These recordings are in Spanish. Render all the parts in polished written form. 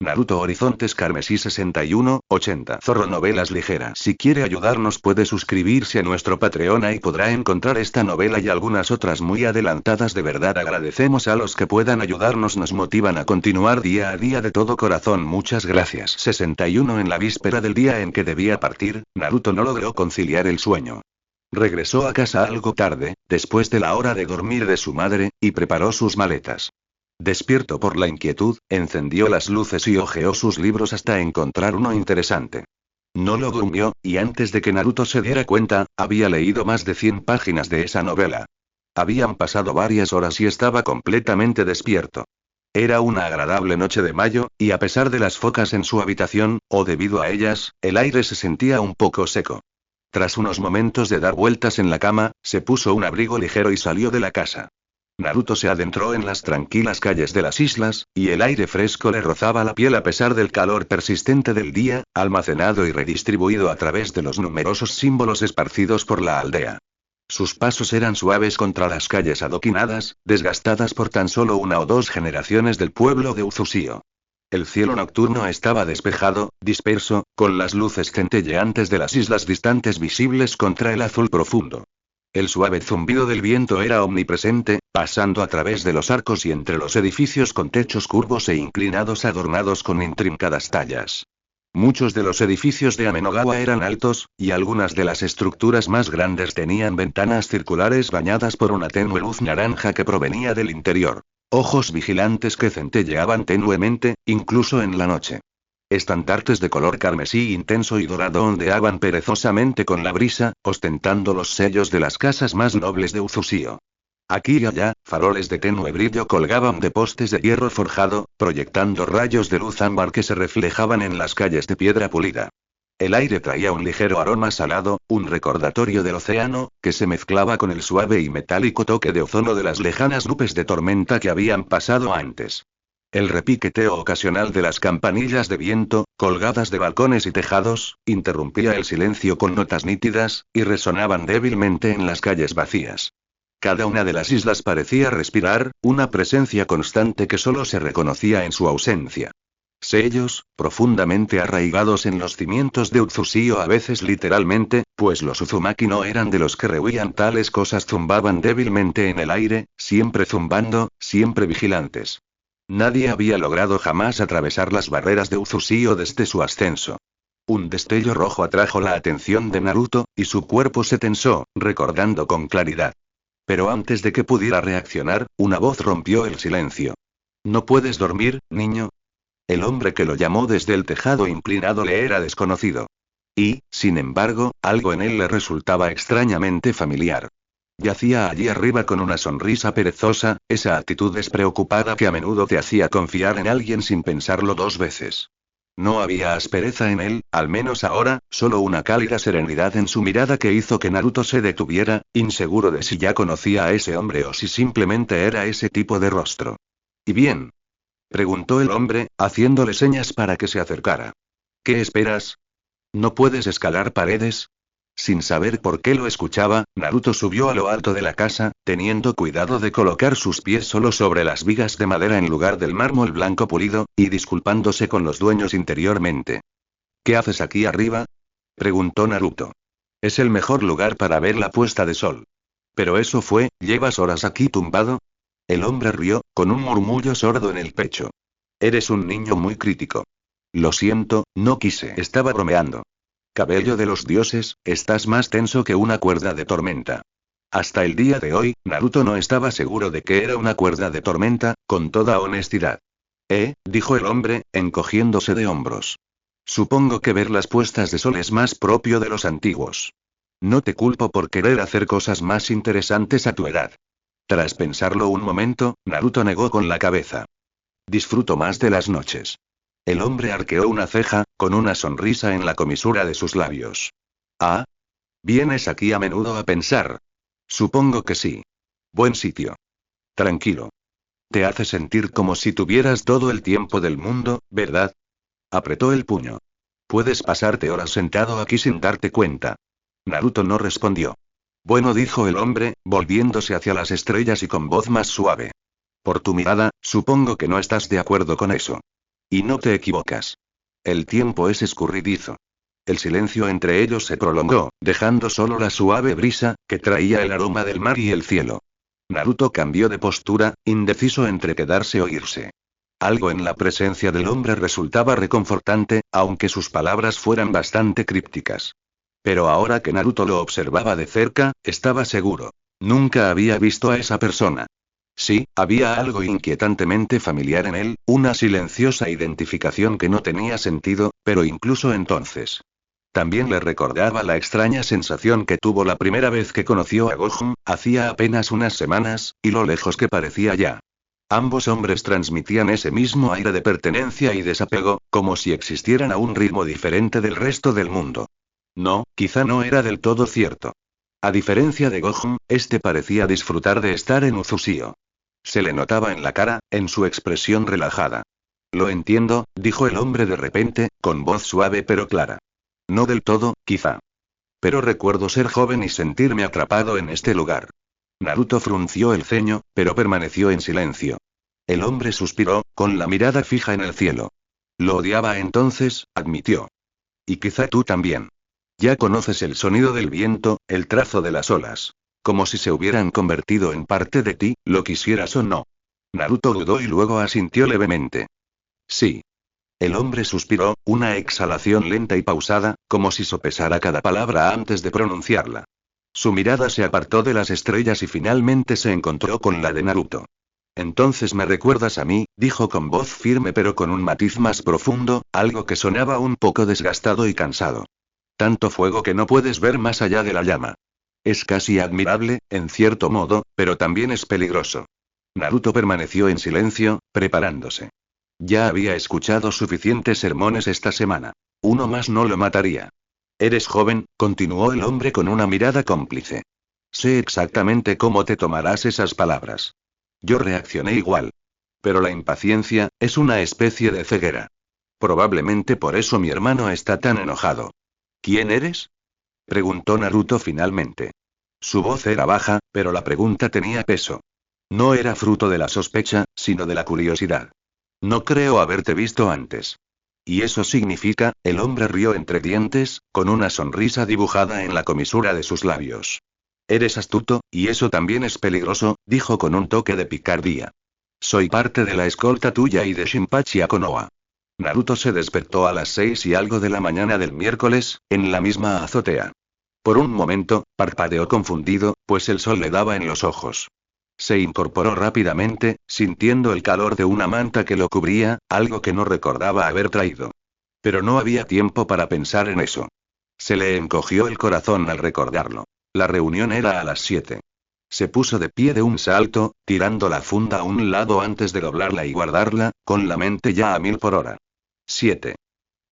Naruto Horizontes Carmesí 6180 Zorro Novelas Ligeras. Si quiere ayudarnos puede suscribirse a nuestro Patreon y podrá encontrar esta novela y algunas otras muy adelantadas. De verdad agradecemos a los que puedan ayudarnos, nos motivan a continuar día a día de todo corazón. Muchas gracias. 61 En la víspera del día en que debía partir, Naruto no logró conciliar el sueño. Regresó a casa algo tarde, después de la hora de dormir de su madre, y preparó sus maletas. Despierto por la inquietud, encendió las luces y hojeó sus libros hasta encontrar uno interesante. No lo durmió, y antes de que Naruto se diera cuenta, había leído más de 100 páginas de esa novela. Habían pasado varias horas y estaba completamente despierto. Era una agradable noche de mayo, y a pesar de las focas en su habitación, o debido a ellas, el aire se sentía un poco seco. Tras unos momentos de dar vueltas en la cama, se puso un abrigo ligero y salió de la casa. Naruto se adentró en las tranquilas calles de las islas, y el aire fresco le rozaba la piel a pesar del calor persistente del día, almacenado y redistribuido a través de los numerosos símbolos esparcidos por la aldea. Sus pasos eran suaves contra las calles adoquinadas, desgastadas por tan solo una o dos generaciones del pueblo de Uzusio. El cielo nocturno estaba despejado, disperso, con las luces centelleantes de las islas distantes visibles contra el azul profundo. El suave zumbido del viento era omnipresente, pasando a través de los arcos y entre los edificios con techos curvos e inclinados adornados con intrincadas tallas. Muchos de los edificios de Amenagawa eran altos, y algunas de las estructuras más grandes tenían ventanas circulares bañadas por una tenue luz naranja que provenía del interior. Ojos vigilantes que centelleaban tenuemente, incluso en la noche. Estandartes de color carmesí intenso y dorado ondeaban perezosamente con la brisa, ostentando los sellos de las casas más nobles de Uzusio. Aquí y allá, faroles de tenue brillo colgaban de postes de hierro forjado, proyectando rayos de luz ámbar que se reflejaban en las calles de piedra pulida. El aire traía un ligero aroma salado, un recordatorio del océano, que se mezclaba con el suave y metálico toque de ozono de las lejanas nubes de tormenta que habían pasado antes. El repiqueteo ocasional de las campanillas de viento, colgadas de balcones y tejados, interrumpía el silencio con notas nítidas, y resonaban débilmente en las calles vacías. Cada una de las islas parecía respirar, una presencia constante que solo se reconocía en su ausencia. Sellos, profundamente arraigados en los cimientos de Uzusio, a veces literalmente, pues los Uzumaki no eran de los que rehuían tales cosas, zumbaban débilmente en el aire, siempre zumbando, siempre vigilantes. Nadie había logrado jamás atravesar las barreras de Uzusio desde su ascenso. Un destello rojo atrajo la atención de Naruto, y su cuerpo se tensó, recordando con claridad. Pero antes de que pudiera reaccionar, una voz rompió el silencio. ¿No puedes dormir, niño? El hombre que lo llamó desde el tejado inclinado le era desconocido. Y, sin embargo, algo en él le resultaba extrañamente familiar. Yacía allí arriba con una sonrisa perezosa, esa actitud despreocupada que a menudo te hacía confiar en alguien sin pensarlo dos veces. No había aspereza en él, al menos ahora, solo una cálida serenidad en su mirada que hizo que Naruto se detuviera, inseguro de si ya conocía a ese hombre o si simplemente era ese tipo de rostro. ¿Y bien?, preguntó el hombre, haciéndole señas para que se acercara. ¿Qué esperas? ¿No puedes escalar paredes? Sin saber por qué lo escuchaba, Naruto subió a lo alto de la casa, teniendo cuidado de colocar sus pies solo sobre las vigas de madera en lugar del mármol blanco pulido, y disculpándose con los dueños interiormente. ¿Qué haces aquí arriba?, preguntó Naruto. Es el mejor lugar para ver la puesta de sol. Pero eso fue, ¿llevas horas aquí tumbado? El hombre rió, con un murmullo sordo en el pecho. Eres un niño muy crítico. Lo siento, no quise. Estaba bromeando. Cabello de los dioses, estás más tenso que una cuerda de tormenta. Hasta el día de hoy, Naruto no estaba seguro de que era una cuerda de tormenta, con toda honestidad. Dijo el hombre, encogiéndose de hombros. Supongo que ver las puestas de sol es más propio de los antiguos. No te culpo por querer hacer cosas más interesantes a tu edad. Tras pensarlo un momento, Naruto negó con la cabeza. Disfruto más de las noches. El hombre arqueó una ceja, con una sonrisa en la comisura de sus labios. ¿Ah? ¿Vienes aquí a menudo a pensar? Supongo que sí. Buen sitio. Tranquilo. Te hace sentir como si tuvieras todo el tiempo del mundo, ¿verdad? Apretó el puño. Puedes pasarte horas sentado aquí sin darte cuenta. Naruto no respondió. Bueno, dijo el hombre, volviéndose hacia las estrellas y con voz más suave. Por tu mirada, supongo que no estás de acuerdo con eso. Y no te equivocas. El tiempo es escurridizo. El silencio entre ellos se prolongó, dejando solo la suave brisa, que traía el aroma del mar y el cielo. Naruto cambió de postura, indeciso entre quedarse o irse. Algo en la presencia del hombre resultaba reconfortante, aunque sus palabras fueran bastante crípticas. Pero ahora que Naruto lo observaba de cerca, estaba seguro. Nunca había visto a esa persona. Sí, había algo inquietantemente familiar en él, una silenciosa identificación que no tenía sentido, pero incluso entonces. También le recordaba la extraña sensación que tuvo la primera vez que conoció a Gohan, hacía apenas unas semanas, y lo lejos que parecía ya. Ambos hombres transmitían ese mismo aire de pertenencia y desapego, como si existieran a un ritmo diferente del resto del mundo. No, quizá no era del todo cierto. A diferencia de Gohan, este parecía disfrutar de estar en Uzusio. Se le notaba en la cara, en su expresión relajada. Lo entiendo, dijo el hombre de repente, con voz suave pero clara. No del todo, quizá. Pero recuerdo ser joven y sentirme atrapado en este lugar. Naruto frunció el ceño, pero permaneció en silencio. El hombre suspiró, con la mirada fija en el cielo. Lo odiaba entonces, admitió. Y quizá tú también. Ya conoces el sonido del viento, el trazo de las olas. Como si se hubieran convertido en parte de ti, lo quisieras o no. Naruto dudó y luego asintió levemente. Sí. El hombre suspiró, una exhalación lenta y pausada, como si sopesara cada palabra antes de pronunciarla. Su mirada se apartó de las estrellas y finalmente se encontró con la de Naruto. Entonces me recuerdas a mí, dijo con voz firme pero con un matiz más profundo, algo que sonaba un poco desgastado y cansado. Tanto fuego que no puedes ver más allá de la llama. Es casi admirable, en cierto modo, pero también es peligroso. Naruto permaneció en silencio, preparándose. Ya había escuchado suficientes sermones esta semana. Uno más no lo mataría. Eres joven, continuó el hombre con una mirada cómplice. Sé exactamente cómo te tomarás esas palabras. Yo reaccioné igual. Pero la impaciencia, es una especie de ceguera. Probablemente por eso mi hermano está tan enojado. ¿Quién eres? Preguntó Naruto finalmente. Su voz era baja, pero la pregunta tenía peso. No era fruto de la sospecha, sino de la curiosidad. No creo haberte visto antes. ¿Y eso significa? El hombre rió entre dientes, con una sonrisa dibujada en la comisura de sus labios. Eres astuto, y eso también es peligroso, dijo con un toque de picardía. Soy parte de la escolta tuya y de Shinpachi a Konoha. Naruto se despertó a las 6 y algo de la mañana del miércoles, en la misma azotea. Por un momento, parpadeó confundido, pues el sol le daba en los ojos. Se incorporó rápidamente, sintiendo el calor de una manta que lo cubría, algo que no recordaba haber traído. Pero no había tiempo para pensar en eso. Se le encogió el corazón al recordarlo. La reunión era a las 7. Se puso de pie de un salto, tirando la funda a un lado antes de doblarla y guardarla, con la mente ya a 1000 por hora. 7.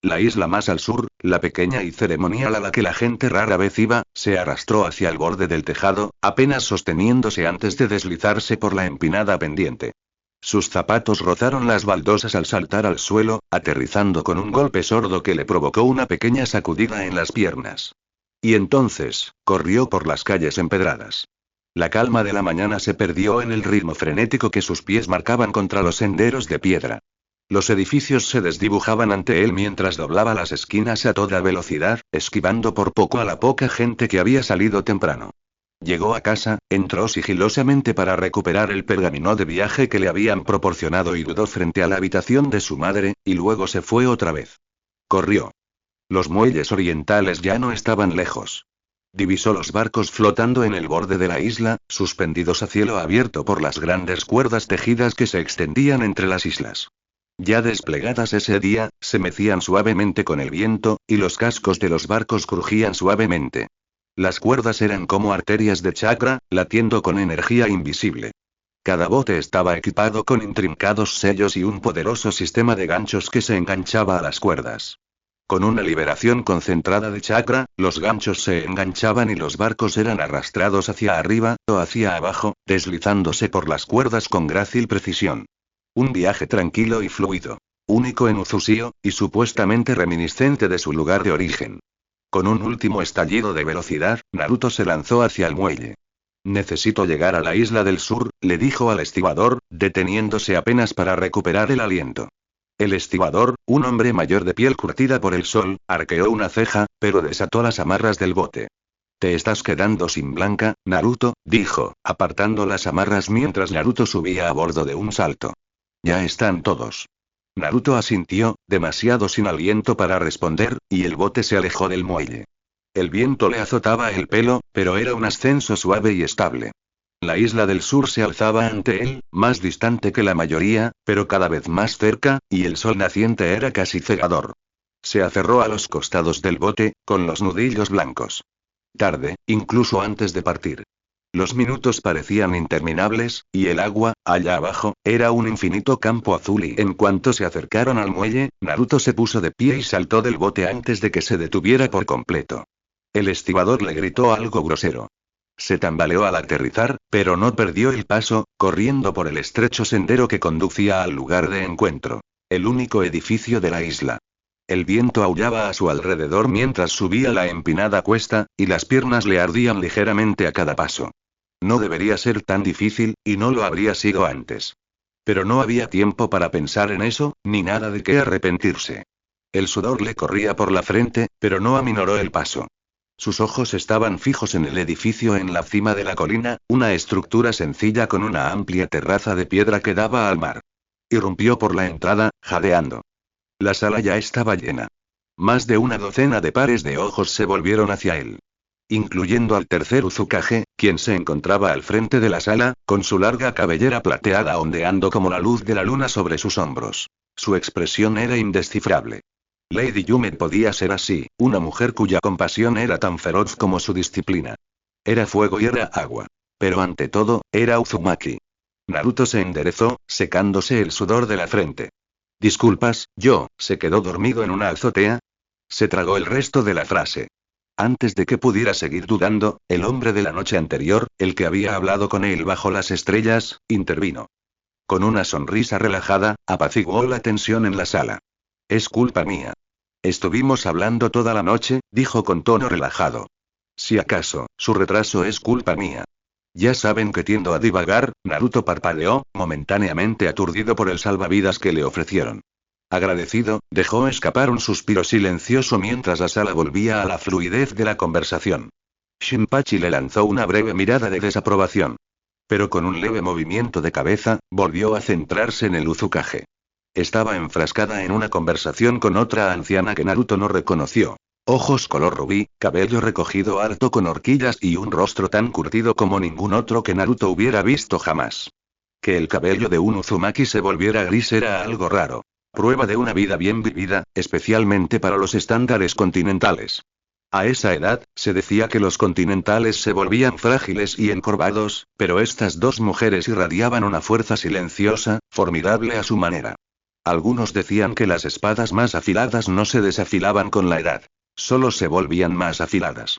La isla más al sur, la pequeña y ceremonial a la que la gente rara vez iba, se arrastró hacia el borde del tejado, apenas sosteniéndose antes de deslizarse por la empinada pendiente. Sus zapatos rozaron las baldosas al saltar al suelo, aterrizando con un golpe sordo que le provocó una pequeña sacudida en las piernas. Y entonces, corrió por las calles empedradas. La calma de la mañana se perdió en el ritmo frenético que sus pies marcaban contra los senderos de piedra. Los edificios se desdibujaban ante él mientras doblaba las esquinas a toda velocidad, esquivando por poco a la poca gente que había salido temprano. Llegó a casa, entró sigilosamente para recuperar el pergamino de viaje que le habían proporcionado y dudó frente a la habitación de su madre, y luego se fue otra vez. Corrió. Los muelles orientales ya no estaban lejos. Divisó los barcos flotando en el borde de la isla, suspendidos a cielo abierto por las grandes cuerdas tejidas que se extendían entre las islas. Ya desplegadas ese día, se mecían suavemente con el viento, y los cascos de los barcos crujían suavemente. Las cuerdas eran como arterias de chakra, latiendo con energía invisible. Cada bote estaba equipado con intrincados sellos y un poderoso sistema de ganchos que se enganchaba a las cuerdas. Con una liberación concentrada de chakra, los ganchos se enganchaban y los barcos eran arrastrados hacia arriba, o hacia abajo, deslizándose por las cuerdas con grácil precisión. Un viaje tranquilo y fluido. Único en Uzusio, y supuestamente reminiscente de su lugar de origen. Con un último estallido de velocidad, Naruto se lanzó hacia el muelle. Necesito llegar a la isla del sur, le dijo al estibador, deteniéndose apenas para recuperar el aliento. El estibador, un hombre mayor de piel curtida por el sol, arqueó una ceja, pero desató las amarras del bote. Te estás quedando sin blanca, Naruto, dijo, apartando las amarras mientras Naruto subía a bordo de un salto. Ya están todos. Naruto asintió, demasiado sin aliento para responder, y el bote se alejó del muelle. El viento le azotaba el pelo, pero era un ascenso suave y estable. La isla del sur se alzaba ante él, más distante que la mayoría, pero cada vez más cerca, y el sol naciente era casi cegador. Se aferró a los costados del bote, con los nudillos blancos. Tarde, incluso antes de partir. Los minutos parecían interminables, y el agua, allá abajo, era un infinito campo azul y en cuanto se acercaron al muelle, Naruto se puso de pie y saltó del bote antes de que se detuviera por completo. El estibador le gritó algo grosero. Se tambaleó al aterrizar, pero no perdió el paso, corriendo por el estrecho sendero que conducía al lugar de encuentro. El único edificio de la isla. El viento aullaba a su alrededor mientras subía la empinada cuesta, y las piernas le ardían ligeramente a cada paso. No debería ser tan difícil, y no lo habría sido antes. Pero no había tiempo para pensar en eso, ni nada de qué arrepentirse. El sudor le corría por la frente, pero no aminoró el paso. Sus ojos estaban fijos en el edificio en la cima de la colina, una estructura sencilla con una amplia terraza de piedra que daba al mar. Irrumpió por la entrada, jadeando. La sala ya estaba llena. Más de una docena de pares de ojos se volvieron hacia él. Incluyendo al tercer Uzukage, quien se encontraba al frente de la sala, con su larga cabellera plateada ondeando como la luz de la luna sobre sus hombros. Su expresión era indescifrable. Lady Yume podía ser así, una mujer cuya compasión era tan feroz como su disciplina. Era fuego y era agua. Pero ante todo, era Uzumaki. Naruto se enderezó, secándose el sudor de la frente. Disculpas, ¿se quedó dormido en una azotea? Se tragó el resto de la frase. Antes de que pudiera seguir dudando, el hombre de la noche anterior, el que había hablado con él bajo las estrellas, intervino. Con una sonrisa relajada, apaciguó la tensión en la sala. Es culpa mía. Estuvimos hablando toda la noche, dijo con tono relajado. Si acaso, su retraso es culpa mía. Ya saben que tiendo a divagar, Naruto parpadeó, momentáneamente aturdido por el salvavidas que le ofrecieron. Agradecido, dejó escapar un suspiro silencioso mientras la sala volvía a la fluidez de la conversación. Shinpachi le lanzó una breve mirada de desaprobación. Pero con un leve movimiento de cabeza, volvió a centrarse en el Uzukage. Estaba enfrascada en una conversación con otra anciana que Naruto no reconoció. Ojos color rubí, cabello recogido alto con horquillas y un rostro tan curtido como ningún otro que Naruto hubiera visto jamás. Que el cabello de un Uzumaki se volviera gris era algo raro. Prueba de una vida bien vivida, especialmente para los estándares continentales. A esa edad, se decía que los continentales se volvían frágiles y encorvados, pero estas dos mujeres irradiaban una fuerza silenciosa, formidable a su manera. Algunos decían que las espadas más afiladas no se desafilaban con la edad. Solo se volvían más afiladas.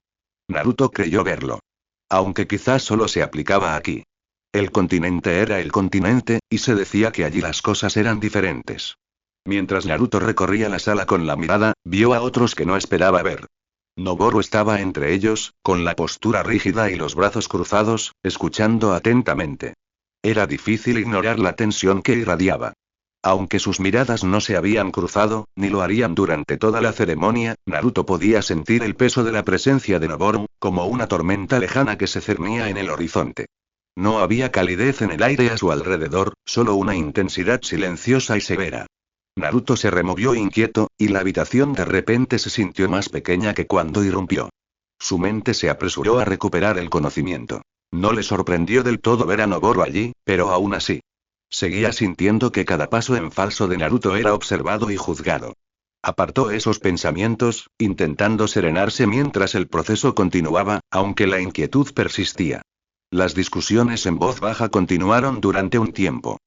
Naruto creyó verlo. Aunque quizás solo se aplicaba aquí. El continente era el continente, y se decía que allí las cosas eran diferentes. Mientras Naruto recorría la sala con la mirada, vio a otros que no esperaba ver. Noboru estaba entre ellos, con la postura rígida y los brazos cruzados, escuchando atentamente. Era difícil ignorar la tensión que irradiaba. Aunque sus miradas no se habían cruzado, ni lo harían durante toda la ceremonia, Naruto podía sentir el peso de la presencia de Noboru, como una tormenta lejana que se cernía en el horizonte. No había calidez en el aire a su alrededor, solo una intensidad silenciosa y severa. Naruto se removió inquieto, y la habitación de repente se sintió más pequeña que cuando irrumpió. Su mente se apresuró a recuperar el conocimiento. No le sorprendió del todo ver a Noboru allí, pero aún así. Seguía sintiendo que cada paso en falso de Naruto era observado y juzgado. Apartó esos pensamientos, intentando serenarse mientras el proceso continuaba, aunque la inquietud persistía. Las discusiones en voz baja continuaron durante un tiempo.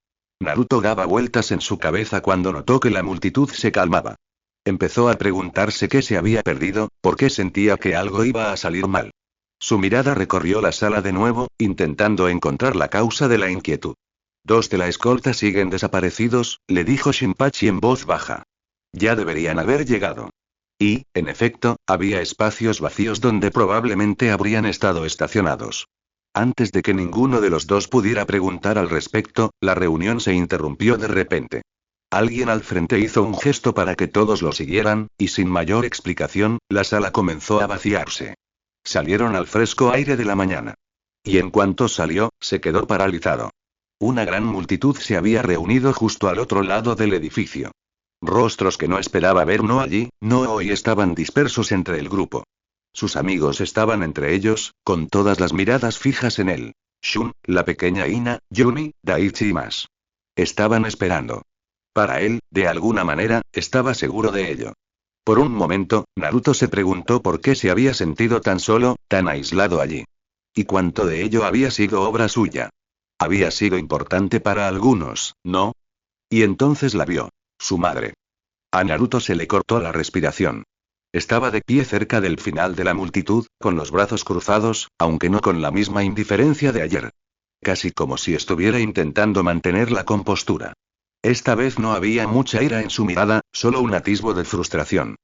Naruto daba vueltas en su cabeza cuando notó que la multitud se calmaba. Empezó a preguntarse qué se había perdido, por qué sentía que algo iba a salir mal. Su mirada recorrió la sala de nuevo, intentando encontrar la causa de la inquietud. Dos de la escolta siguen desaparecidos, le dijo Shinpachi en voz baja. Ya deberían haber llegado. Y, en efecto, había espacios vacíos donde probablemente habrían estado estacionados. Antes de que ninguno de los dos pudiera preguntar al respecto, la reunión se interrumpió de repente. Alguien al frente hizo un gesto para que todos lo siguieran, y sin mayor explicación, la sala comenzó a vaciarse. Salieron al fresco aire de la mañana. Y en cuanto salió, se quedó paralizado. Una gran multitud se había reunido justo al otro lado del edificio. Rostros que no esperaba ver no allí, no hoy estaban dispersos entre el grupo. Sus amigos estaban entre ellos, con todas las miradas fijas en él. Shun, la pequeña Ina, Yumi, Daichi y más. Estaban esperando. Para él, de alguna manera, estaba seguro de ello. Por un momento, Naruto se preguntó por qué se había sentido tan solo, tan aislado allí. Y cuánto de ello había sido obra suya. Había sido importante para algunos, ¿no? Y entonces la vio. Su madre. A Naruto se le cortó la respiración. Estaba de pie cerca del final de la multitud, con los brazos cruzados, aunque no con la misma indiferencia de ayer. Casi como si estuviera intentando mantener la compostura. Esta vez no había mucha ira en su mirada, solo un atisbo de frustración.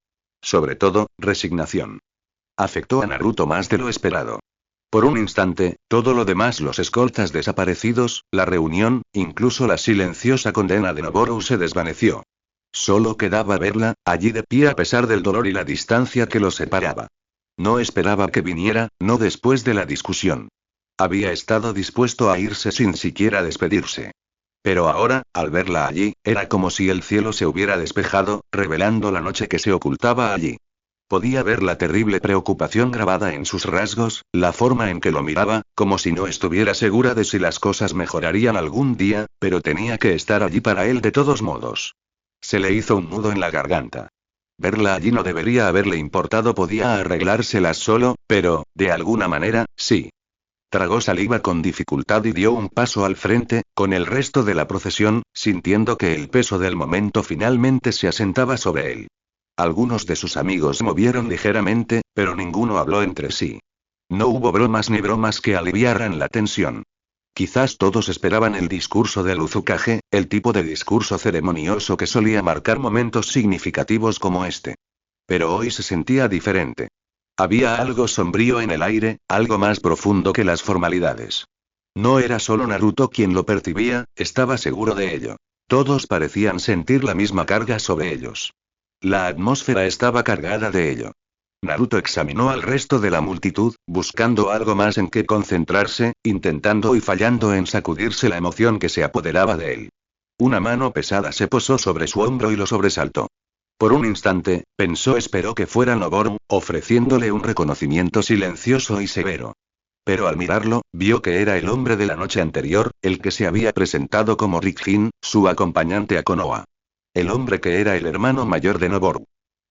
Sobre todo, resignación. Afectó a Naruto más de lo esperado. Por un instante, todo lo demás, los escoltas desaparecidos, la reunión, incluso la silenciosa condena de Noboru se desvaneció. Solo quedaba verla, allí de pie a pesar del dolor y la distancia que los separaba. No esperaba que viniera, no después de la discusión. Había estado dispuesto a irse sin siquiera despedirse. Pero ahora, al verla allí, era como si el cielo se hubiera despejado, revelando la noche que se ocultaba allí. Podía ver la terrible preocupación grabada en sus rasgos, la forma en que lo miraba, como si no estuviera segura de si las cosas mejorarían algún día, pero tenía que estar allí para él de todos modos. Se le hizo un nudo en la garganta. Verla allí no debería haberle importado, podía arreglárselas solo, pero, de alguna manera, sí. Tragó saliva con dificultad y dio un paso al frente, con el resto de la procesión, sintiendo que el peso del momento finalmente se asentaba sobre él. Algunos de sus amigos movieron ligeramente, pero ninguno habló entre sí. No hubo bromas ni bromas que aliviaran la tensión. Quizás todos esperaban el discurso del Uzukage, el tipo de discurso ceremonioso que solía marcar momentos significativos como este. Pero hoy se sentía diferente. Había algo sombrío en el aire, algo más profundo que las formalidades. No era solo Naruto quien lo percibía, estaba seguro de ello. Todos parecían sentir la misma carga sobre ellos. La atmósfera estaba cargada de ello. Naruto examinó al resto de la multitud, buscando algo más en que concentrarse, intentando y fallando en sacudirse la emoción que se apoderaba de él. Una mano pesada se posó sobre su hombro y lo sobresaltó. Por un instante, esperó que fuera Noboru, ofreciéndole un reconocimiento silencioso y severo. Pero al mirarlo, vio que era el hombre de la noche anterior, el que se había presentado como Rikin, su acompañante a Konoha. El hombre que era el hermano mayor de Noboru.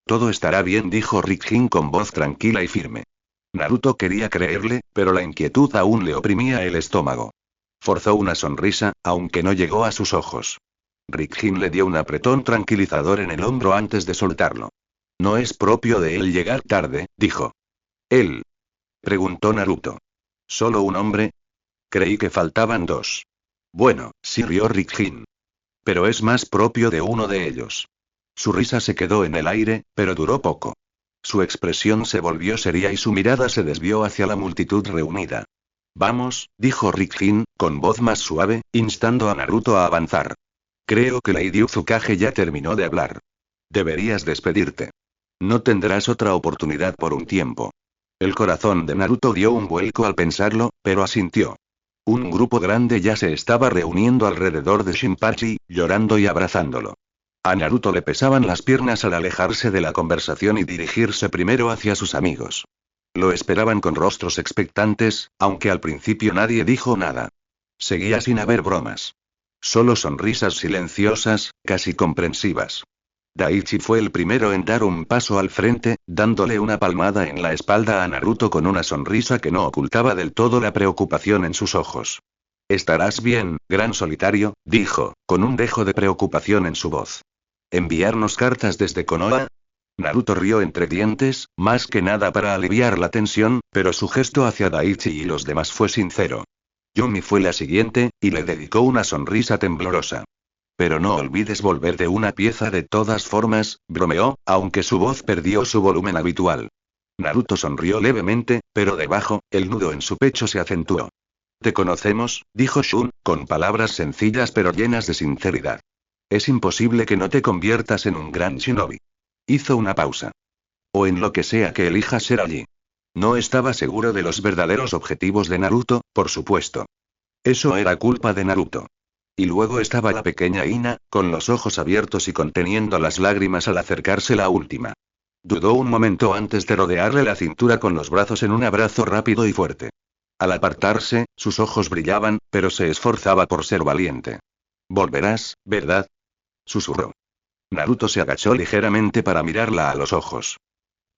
Todo estará bien, dijo Rikin con voz tranquila y firme. Naruto quería creerle, pero la inquietud aún le oprimía el estómago. Forzó una sonrisa, aunque no llegó a sus ojos. Rikin le dio un apretón tranquilizador en el hombro antes de soltarlo. No es propio de él llegar tarde, dijo. ¿Él? Preguntó Naruto. ¿Solo un hombre? Creí que faltaban dos. Bueno, sí, rió Rikin. Pero es más propio de uno de ellos. Su risa se quedó en el aire, pero duró poco. Su expresión se volvió seria y su mirada se desvió hacia la multitud reunida. Vamos, dijo Rikin, con voz más suave, instando a Naruto a avanzar. Creo que Lady Uzukage ya terminó de hablar. Deberías despedirte. No tendrás otra oportunidad por un tiempo. El corazón de Naruto dio un vuelco al pensarlo, pero asintió. Un grupo grande ya se estaba reuniendo alrededor de Shinpachi, llorando y abrazándolo. A Naruto le pesaban las piernas al alejarse de la conversación y dirigirse primero hacia sus amigos. Lo esperaban con rostros expectantes, aunque al principio nadie dijo nada. Seguía sin haber bromas. Solo sonrisas silenciosas, casi comprensivas. Daichi fue el primero en dar un paso al frente, dándole una palmada en la espalda a Naruto con una sonrisa que no ocultaba del todo la preocupación en sus ojos. Estarás bien, gran solitario, dijo, con un dejo de preocupación en su voz. ¿Enviarnos cartas desde Konoha? Naruto rió entre dientes, más que nada para aliviar la tensión, pero su gesto hacia Daichi y los demás fue sincero. Yumi fue la siguiente, y le dedicó una sonrisa temblorosa. Pero no olvides volver de una pieza de todas formas, bromeó, aunque su voz perdió su volumen habitual. Naruto sonrió levemente, pero debajo, el nudo en su pecho se acentuó. Te conocemos, dijo Shun, con palabras sencillas pero llenas de sinceridad. es imposible que no te conviertas en un gran shinobi. Hizo una pausa. O en lo que sea que elijas ser allí. No estaba seguro de los verdaderos objetivos de Naruto, por supuesto. Eso era culpa de Naruto. Y luego estaba la pequeña Ina, con los ojos abiertos y conteniendo las lágrimas al acercarse la última. Dudó un momento antes de rodearle la cintura con los brazos en un abrazo rápido y fuerte. Al apartarse, sus ojos brillaban, pero se esforzaba por ser valiente. Volverás, ¿verdad? Susurró. Naruto se agachó ligeramente para mirarla a los ojos.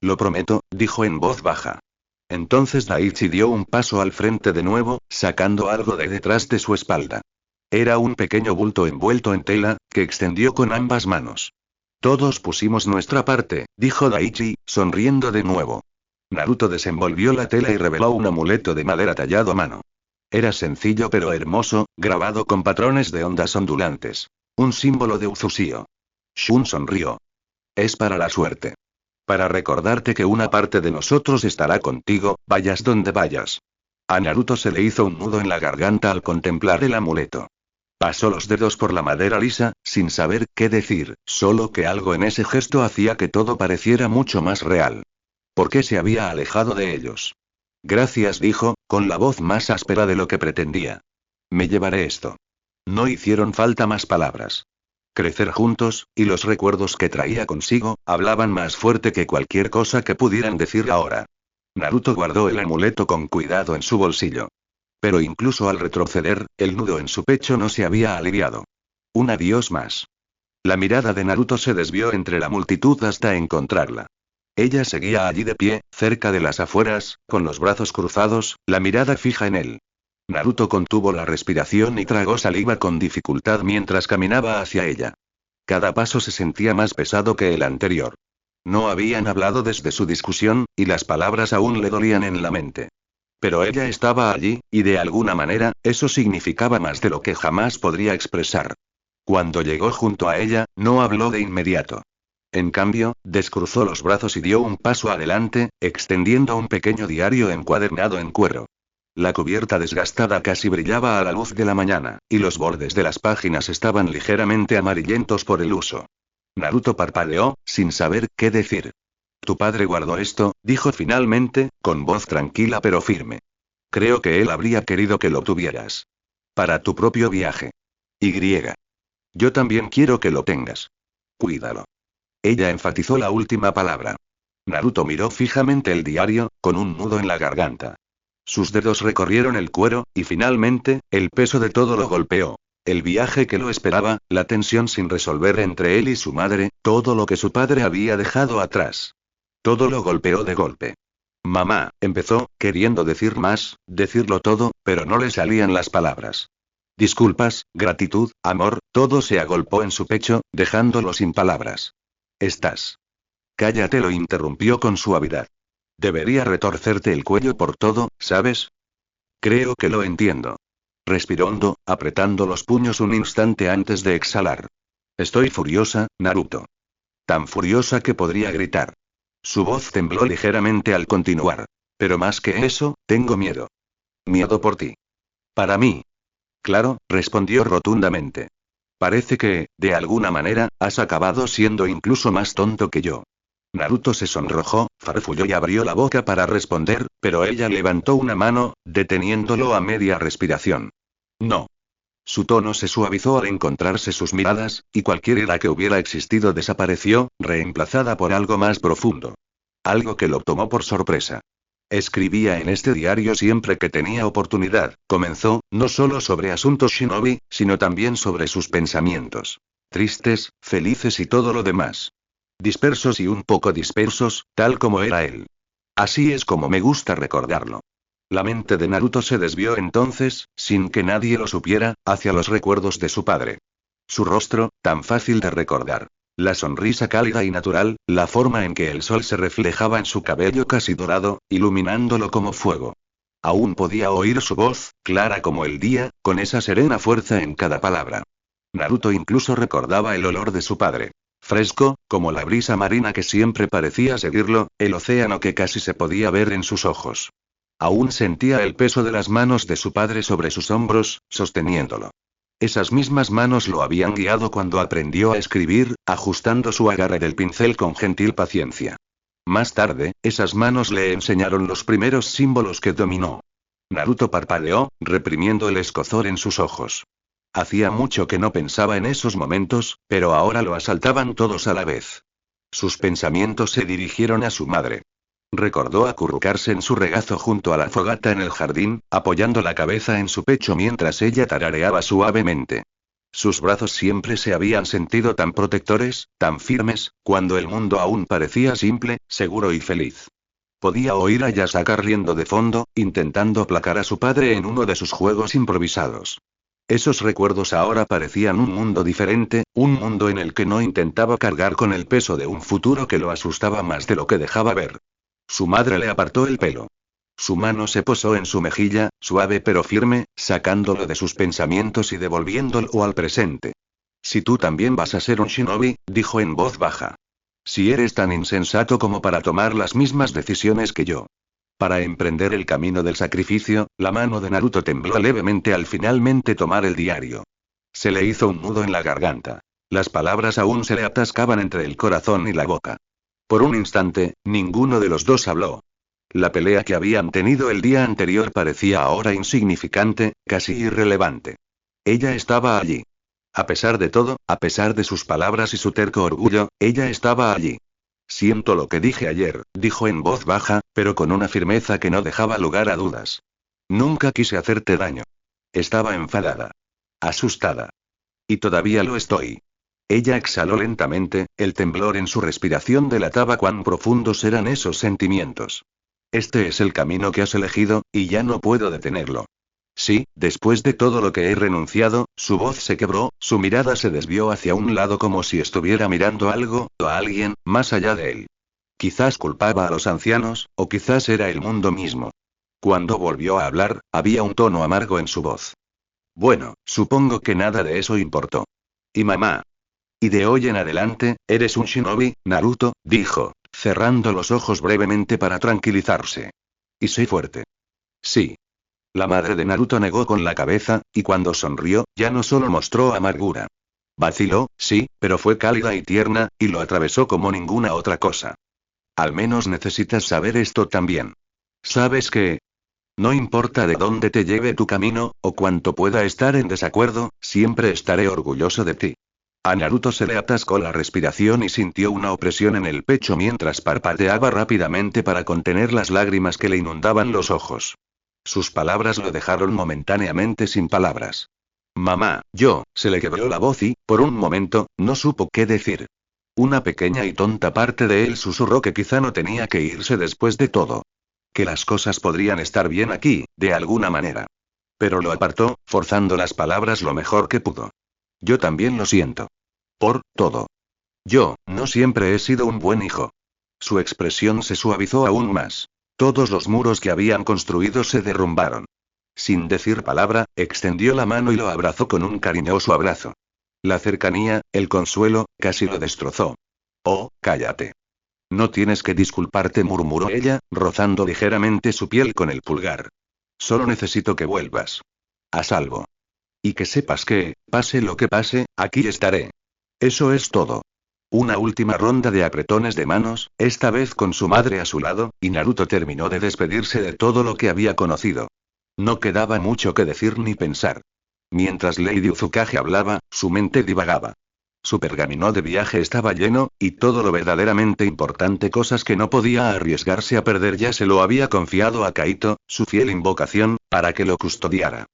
Lo prometo, dijo en voz baja. Entonces Daichi dio un paso al frente de nuevo, sacando algo de detrás de su espalda. Era un pequeño bulto envuelto en tela, que extendió con ambas manos. Todos pusimos nuestra parte, dijo Daichi, sonriendo de nuevo. Naruto desenvolvió la tela y reveló un amuleto de madera tallado a mano. Era sencillo pero hermoso, grabado con patrones de ondas ondulantes. Un símbolo de Uzushio. Shun sonrió. Es para la suerte. Para recordarte que una parte de nosotros estará contigo, vayas donde vayas. A Naruto se le hizo un nudo en la garganta al contemplar el amuleto. Pasó los dedos por la madera lisa, sin saber qué decir, solo que algo en ese gesto hacía que todo pareciera mucho más real. ¿Por qué se había alejado de ellos? Gracias, dijo, con la voz más áspera de lo que pretendía. Me llevaré esto. No hicieron falta más palabras. Crecer juntos, y los recuerdos que traía consigo, hablaban más fuerte que cualquier cosa que pudieran decir ahora. Naruto guardó el amuleto con cuidado en su bolsillo. Pero incluso al retroceder, el nudo en su pecho no se había aliviado. Un adiós más. La mirada de Naruto se desvió entre la multitud hasta encontrarla. Ella seguía allí de pie, cerca de las afueras, con los brazos cruzados, la mirada fija en él. Naruto contuvo la respiración y tragó saliva con dificultad mientras caminaba hacia ella. Cada paso se sentía más pesado que el anterior. No habían hablado desde su discusión, y las palabras aún le dolían en la mente. Pero ella estaba allí, y de alguna manera, eso significaba más de lo que jamás podría expresar. Cuando llegó junto a ella, no habló de inmediato. En cambio, descruzó los brazos y dio un paso adelante, extendiendo un pequeño diario encuadernado en cuero. La cubierta desgastada casi brillaba a la luz de la mañana, y los bordes de las páginas estaban ligeramente amarillentos por el uso. Naruto parpadeó, sin saber qué decir. Tu padre guardó esto, dijo finalmente, con voz tranquila pero firme. Creo que él habría querido que lo tuvieras. Para tu propio viaje. Yo también quiero que lo tengas. Cuídalo. Ella enfatizó la última palabra. Naruto miró fijamente el diario, con un nudo en la garganta. Sus dedos recorrieron el cuero, y finalmente, el peso de todo lo golpeó. El viaje que lo esperaba, la tensión sin resolver entre él y su madre, todo lo que su padre había dejado atrás. Todo lo golpeó de golpe. Mamá, empezó, queriendo decir más, decirlo todo, pero no le salían las palabras. Disculpas, gratitud, amor, todo se agolpó en su pecho, dejándolo sin palabras. Estás. Cállate, lo interrumpió con suavidad. Debería retorcerte el cuello por todo, ¿sabes? Creo que lo entiendo. Respiró hondo, apretando los puños un instante antes de exhalar. Estoy furiosa, Naruto. Tan furiosa que podría gritar. Su voz tembló ligeramente al continuar. Pero más que eso, tengo miedo. Miedo por ti. Para mí. Claro, respondió rotundamente. Parece que, de alguna manera, has acabado siendo incluso más tonto que yo. Naruto se sonrojó, farfulló y abrió la boca para responder, pero ella levantó una mano, deteniéndolo a media respiración. No. Su tono se suavizó al encontrarse sus miradas, y cualquier ira que hubiera existido desapareció, reemplazada por algo más profundo. Algo que lo tomó por sorpresa. Escribía en este diario siempre que tenía oportunidad, comenzó, no solo sobre asuntos shinobi, sino también sobre sus pensamientos. Tristes, felices y todo lo demás. Dispersos y un poco dispersos, tal como era él. Así es como me gusta recordarlo. La mente de Naruto se desvió entonces, sin que nadie lo supiera, hacia los recuerdos de su padre. Su rostro, tan fácil de recordar. La sonrisa cálida y natural, la forma en que el sol se reflejaba en su cabello casi dorado, iluminándolo como fuego. Aún podía oír su voz, clara como el día, con esa serena fuerza en cada palabra. Naruto incluso recordaba el olor de su padre. Fresco, como la brisa marina que siempre parecía seguirlo, el océano que casi se podía ver en sus ojos. Aún sentía el peso de las manos de su padre sobre sus hombros, sosteniéndolo. Esas mismas manos lo habían guiado cuando aprendió a escribir, ajustando su agarre del pincel con gentil paciencia. Más tarde, esas manos le enseñaron los primeros símbolos que dominó. Naruto parpadeó, reprimiendo el escozor en sus ojos. Hacía mucho que no pensaba en esos momentos, pero ahora lo asaltaban todos a la vez. Sus pensamientos se dirigieron a su madre. Recordó acurrucarse en su regazo junto a la fogata en el jardín, apoyando la cabeza en su pecho mientras ella tarareaba suavemente. Sus brazos siempre se habían sentido tan protectores, tan firmes, cuando el mundo aún parecía simple, seguro y feliz. Podía oír a Yasaka riendo de fondo, intentando aplacar a su padre en uno de sus juegos improvisados. Esos recuerdos ahora parecían un mundo diferente, un mundo en el que no intentaba cargar con el peso de un futuro que lo asustaba más de lo que dejaba ver. Su madre le apartó el pelo. Su mano se posó en su mejilla, suave pero firme, sacándolo de sus pensamientos y devolviéndolo al presente. Si tú también vas a ser un shinobi, dijo en voz baja. Si eres tan insensato como para tomar las mismas decisiones que yo. Para emprender el camino del sacrificio, la mano de Naruto tembló levemente al finalmente tomar el diario. Se le hizo un nudo en la garganta. Las palabras aún se le atascaban entre el corazón y la boca. Por un instante, ninguno de los dos habló. La pelea que habían tenido el día anterior parecía ahora insignificante, casi irrelevante. Ella estaba allí. A pesar de todo, a pesar de sus palabras y su terco orgullo, ella estaba allí. Siento lo que dije ayer, dijo en voz baja, pero con una firmeza que no dejaba lugar a dudas. Nunca quise hacerte daño. Estaba enfadada. Asustada. Y todavía lo estoy. Ella exhaló lentamente, el temblor en su respiración delataba cuán profundos eran esos sentimientos. Este es el camino que has elegido, y ya no puedo detenerlo. Sí, después de todo lo que he renunciado, su voz se quebró, su mirada se desvió hacia un lado como si estuviera mirando algo, o a alguien, más allá de él. Quizás culpaba a los ancianos, o quizás era el mundo mismo. Cuando volvió a hablar, había un tono amargo en su voz. Bueno, supongo que nada de eso importó. ¿Y mamá? Y de hoy en adelante, eres un shinobi, Naruto, dijo, cerrando los ojos brevemente para tranquilizarse. Y soy fuerte. Sí. La madre de Naruto negó con la cabeza, y cuando sonrió, ya no solo mostró amargura. Vaciló, sí, pero fue cálida y tierna, y lo atravesó como ninguna otra cosa. Al menos necesitas saber esto también. ¿Sabes qué? No importa de dónde te lleve tu camino, o cuánto pueda estar en desacuerdo, siempre estaré orgulloso de ti. A Naruto se le atascó la respiración y sintió una opresión en el pecho mientras parpadeaba rápidamente para contener las lágrimas que le inundaban los ojos. Sus palabras lo dejaron momentáneamente sin palabras. Mamá, se le quebró la voz y, por un momento, no supo qué decir. Una pequeña y tonta parte de él susurró que quizá no tenía que irse después de todo. Que las cosas podrían estar bien aquí, de alguna manera. Pero lo apartó, forzando las palabras lo mejor que pudo. Yo también lo siento. Por todo. Yo, no siempre he sido un buen hijo. Su expresión se suavizó aún más. Todos los muros que habían construido se derrumbaron. Sin decir palabra, extendió la mano y lo abrazó con un cariñoso abrazo. La cercanía, el consuelo, casi lo destrozó. Oh, cállate. No tienes que disculparte, murmuró ella, rozando ligeramente su piel con el pulgar. Solo necesito que vuelvas. A salvo. Y que sepas que, pase lo que pase, aquí estaré. Eso es todo. Una última ronda de apretones de manos, esta vez con su madre a su lado, y Naruto terminó de despedirse de todo lo que había conocido. No quedaba mucho que decir ni pensar. Mientras Lady Uzukage hablaba, su mente divagaba. Su pergamino de viaje estaba lleno, y todo lo verdaderamente importante, cosas que no podía arriesgarse a perder, ya se lo había confiado a Kaito, su fiel invocación, para que lo custodiara.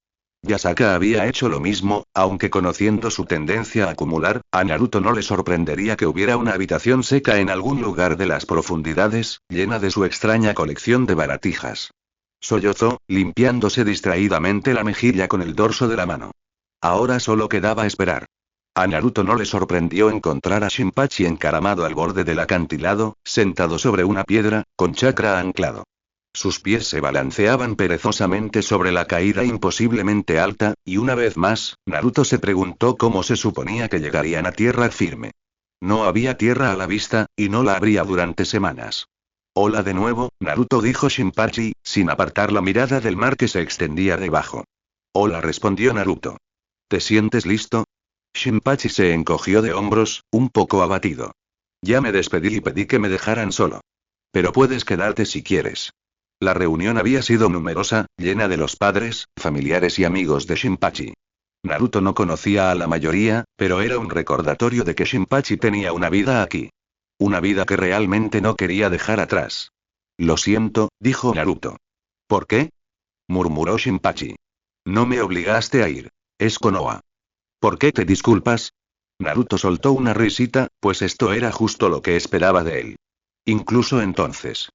Yasaka había hecho lo mismo, aunque conociendo su tendencia a acumular, a Naruto no le sorprendería que hubiera una habitación seca en algún lugar de las profundidades, llena de su extraña colección de baratijas. Sollozó, limpiándose distraídamente la mejilla con el dorso de la mano. Ahora solo quedaba esperar. A Naruto no le sorprendió encontrar a Shinpachi encaramado al borde del acantilado, sentado sobre una piedra, con chakra anclado. Sus pies se balanceaban perezosamente sobre la caída imposiblemente alta, y una vez más, Naruto se preguntó cómo se suponía que llegarían a tierra firme. No había tierra a la vista, y no la habría durante semanas. Hola de nuevo, Naruto, dijo Shinpachi, sin apartar la mirada del mar que se extendía debajo. Hola, respondió Naruto. ¿Te sientes listo? Shinpachi se encogió de hombros, un poco abatido. Ya me despedí y pedí que me dejaran solo. Pero puedes quedarte si quieres. La reunión había sido numerosa, llena de los padres, familiares y amigos de Shinpachi. Naruto no conocía a la mayoría, pero era un recordatorio de que Shinpachi tenía una vida aquí. Una vida que realmente no quería dejar atrás. Lo siento, dijo Naruto. ¿Por qué? Murmuró Shinpachi. No me obligaste a ir. Es Konoha. ¿Por qué te disculpas? Naruto soltó una risita, pues esto era justo lo que esperaba de él. Incluso entonces.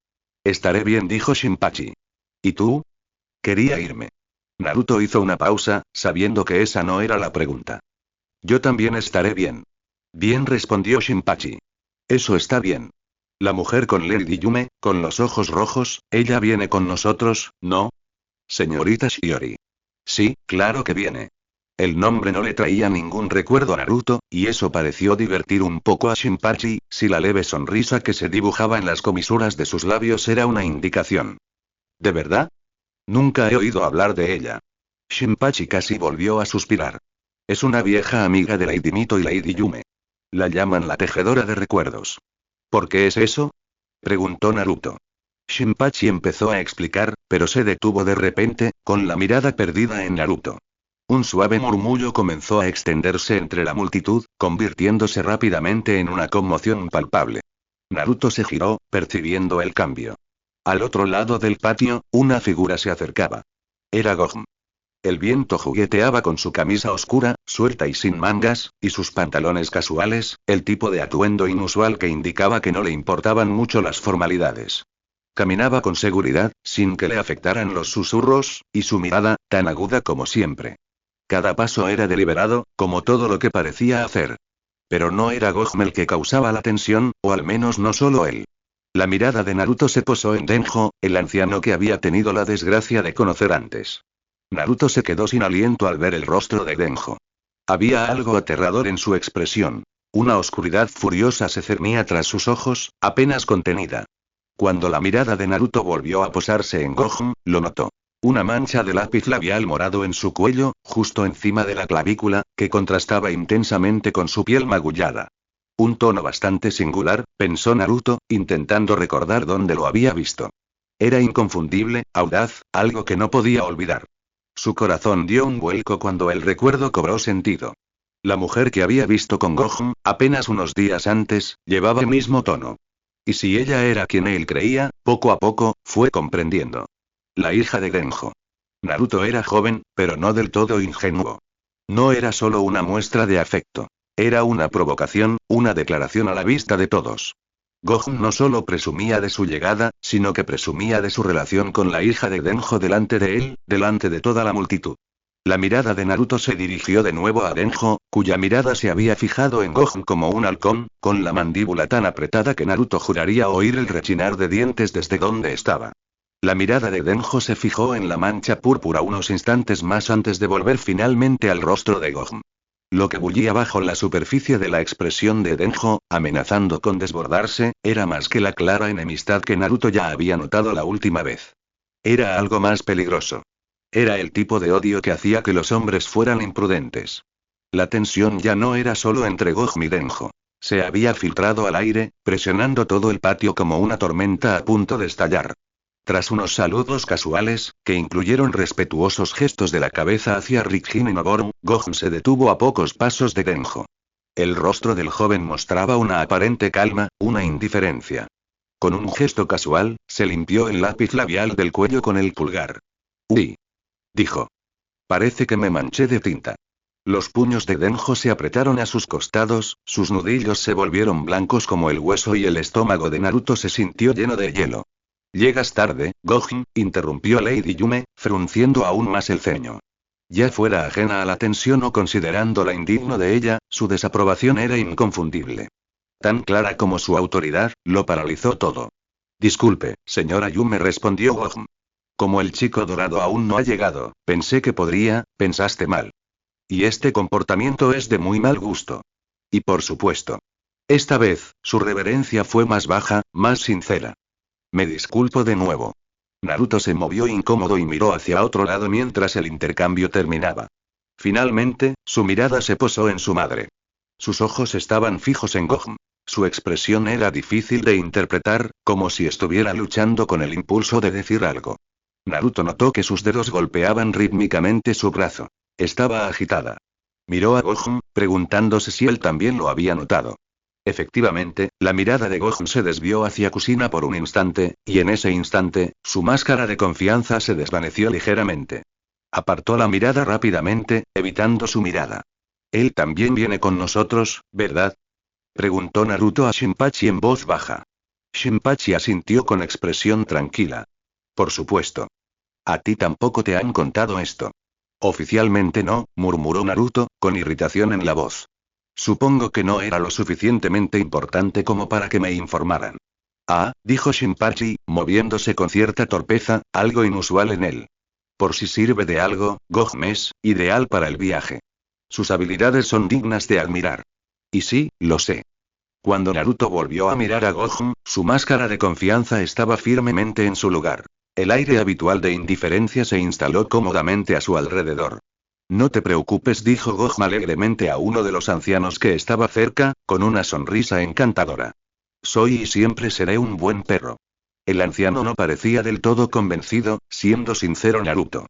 Estaré bien, dijo Shinpachi. ¿Y tú? Quería irme. Naruto hizo una pausa, sabiendo que esa no era la pregunta. Yo también estaré bien. Bien, respondió Shinpachi. Eso está bien. La mujer con Lady Yume, con los ojos rojos, ella viene con nosotros, ¿no? Señorita Shiori. Sí, claro que viene. El nombre no le traía ningún recuerdo a Naruto, y eso pareció divertir un poco a Shinpachi, si la leve sonrisa que se dibujaba en las comisuras de sus labios era una indicación. ¿De verdad? Nunca he oído hablar de ella. Shinpachi casi volvió a suspirar. Es una vieja amiga de Lady Mito y Lady Yume. La llaman la tejedora de recuerdos. ¿Por qué es eso? Preguntó Naruto. Shinpachi empezó a explicar, pero se detuvo de repente, con la mirada perdida en Naruto. Un suave murmullo comenzó a extenderse entre la multitud, convirtiéndose rápidamente en una conmoción palpable. Naruto se giró, percibiendo el cambio. Al otro lado del patio, una figura se acercaba. Era Gohan. El viento jugueteaba con su camisa oscura, suelta y sin mangas, y sus pantalones casuales, el tipo de atuendo inusual que indicaba que no le importaban mucho las formalidades. Caminaba con seguridad, sin que le afectaran los susurros, y su mirada, tan aguda como siempre. Cada paso era deliberado, como todo lo que parecía hacer. Pero no era Gohan el que causaba la tensión, o al menos no solo él. La mirada de Naruto se posó en Denjo, el anciano que había tenido la desgracia de conocer antes. Naruto se quedó sin aliento al ver el rostro de Denjo. Había algo aterrador en su expresión. Una oscuridad furiosa se cernía tras sus ojos, apenas contenida. Cuando la mirada de Naruto volvió a posarse en Gohan, lo notó. Una mancha de lápiz labial morado en su cuello, justo encima de la clavícula, que contrastaba intensamente con su piel magullada. Un tono bastante singular, pensó Naruto, intentando recordar dónde lo había visto. Era inconfundible, audaz, algo que no podía olvidar. Su corazón dio un vuelco cuando el recuerdo cobró sentido. La mujer que había visto con Gohan, apenas unos días antes, llevaba el mismo tono. Y si ella era quien él creía, poco a poco, fue comprendiendo. La hija de Denjo. Naruto era joven, pero no del todo ingenuo. No era solo una muestra de afecto. Era una provocación, una declaración a la vista de todos. Gohan no solo presumía de su llegada, sino que presumía de su relación con la hija de Denjo delante de él, delante de toda la multitud. La mirada de Naruto se dirigió de nuevo a Denjo, cuya mirada se había fijado en Gohan como un halcón, con la mandíbula tan apretada que Naruto juraría oír el rechinar de dientes desde donde estaba. La mirada de Denjo se fijó en la mancha púrpura unos instantes más antes de volver finalmente al rostro de Gohan. Lo que bullía bajo la superficie de la expresión de Denjo, amenazando con desbordarse, era más que la clara enemistad que Naruto ya había notado la última vez. Era algo más peligroso. Era el tipo de odio que hacía que los hombres fueran imprudentes. La tensión ya no era solo entre Gohan y Denjo. Se había filtrado al aire, presionando todo el patio como una tormenta a punto de estallar. Tras unos saludos casuales, que incluyeron respetuosos gestos de la cabeza hacia Rikin y Noboru, Gohan se detuvo a pocos pasos de Denjo. El rostro del joven mostraba una aparente calma, una indiferencia. Con un gesto casual, se limpió el lápiz labial del cuello con el pulgar. «Uy», dijo. «Parece que me manché de tinta». Los puños de Denjo se apretaron a sus costados, sus nudillos se volvieron blancos como el hueso y el estómago de Naruto se sintió lleno de hielo. «Llegas tarde, Gohan», interrumpió Lady Yume, frunciendo aún más el ceño. Ya fuera ajena a la tensión o considerándola indigno de ella, su desaprobación era inconfundible. Tan clara como su autoridad, lo paralizó todo. «Disculpe, señora Yume», respondió Gohan. «Como el chico dorado aún no ha llegado, pensé que pensaste mal. Y este comportamiento es de muy mal gusto». Y por supuesto. Esta vez, su reverencia fue más baja, más sincera. «Me disculpo de nuevo». Naruto se movió incómodo y miró hacia otro lado mientras el intercambio terminaba. Finalmente, su mirada se posó en su madre. Sus ojos estaban fijos en Gohan. Su expresión era difícil de interpretar, como si estuviera luchando con el impulso de decir algo. Naruto notó que sus dedos golpeaban rítmicamente su brazo. Estaba agitada. Miró a Gohan, preguntándose si él también lo había notado. Efectivamente, la mirada de Gohan se desvió hacia Kushina por un instante, y en ese instante, su máscara de confianza se desvaneció ligeramente. Apartó la mirada rápidamente, evitando su mirada. Él también viene con nosotros, ¿verdad? Preguntó Naruto a Shinpachi en voz baja. Shinpachi asintió con expresión tranquila. Por supuesto. ¿A ti tampoco te han contado esto? Oficialmente no, murmuró Naruto, con irritación en la voz. Supongo que no era lo suficientemente importante como para que me informaran. Ah, dijo Shinpachi, moviéndose con cierta torpeza, algo inusual en él. Por si sirve de algo, Gohan es ideal para el viaje. Sus habilidades son dignas de admirar. Y sí, lo sé. Cuando Naruto volvió a mirar a Gohan, su máscara de confianza estaba firmemente en su lugar. El aire habitual de indiferencia se instaló cómodamente a su alrededor. No te preocupes, dijo Gohan alegremente a uno de los ancianos que estaba cerca, con una sonrisa encantadora. Soy y siempre seré un buen perro. El anciano no parecía del todo convencido, siendo sincero Naruto.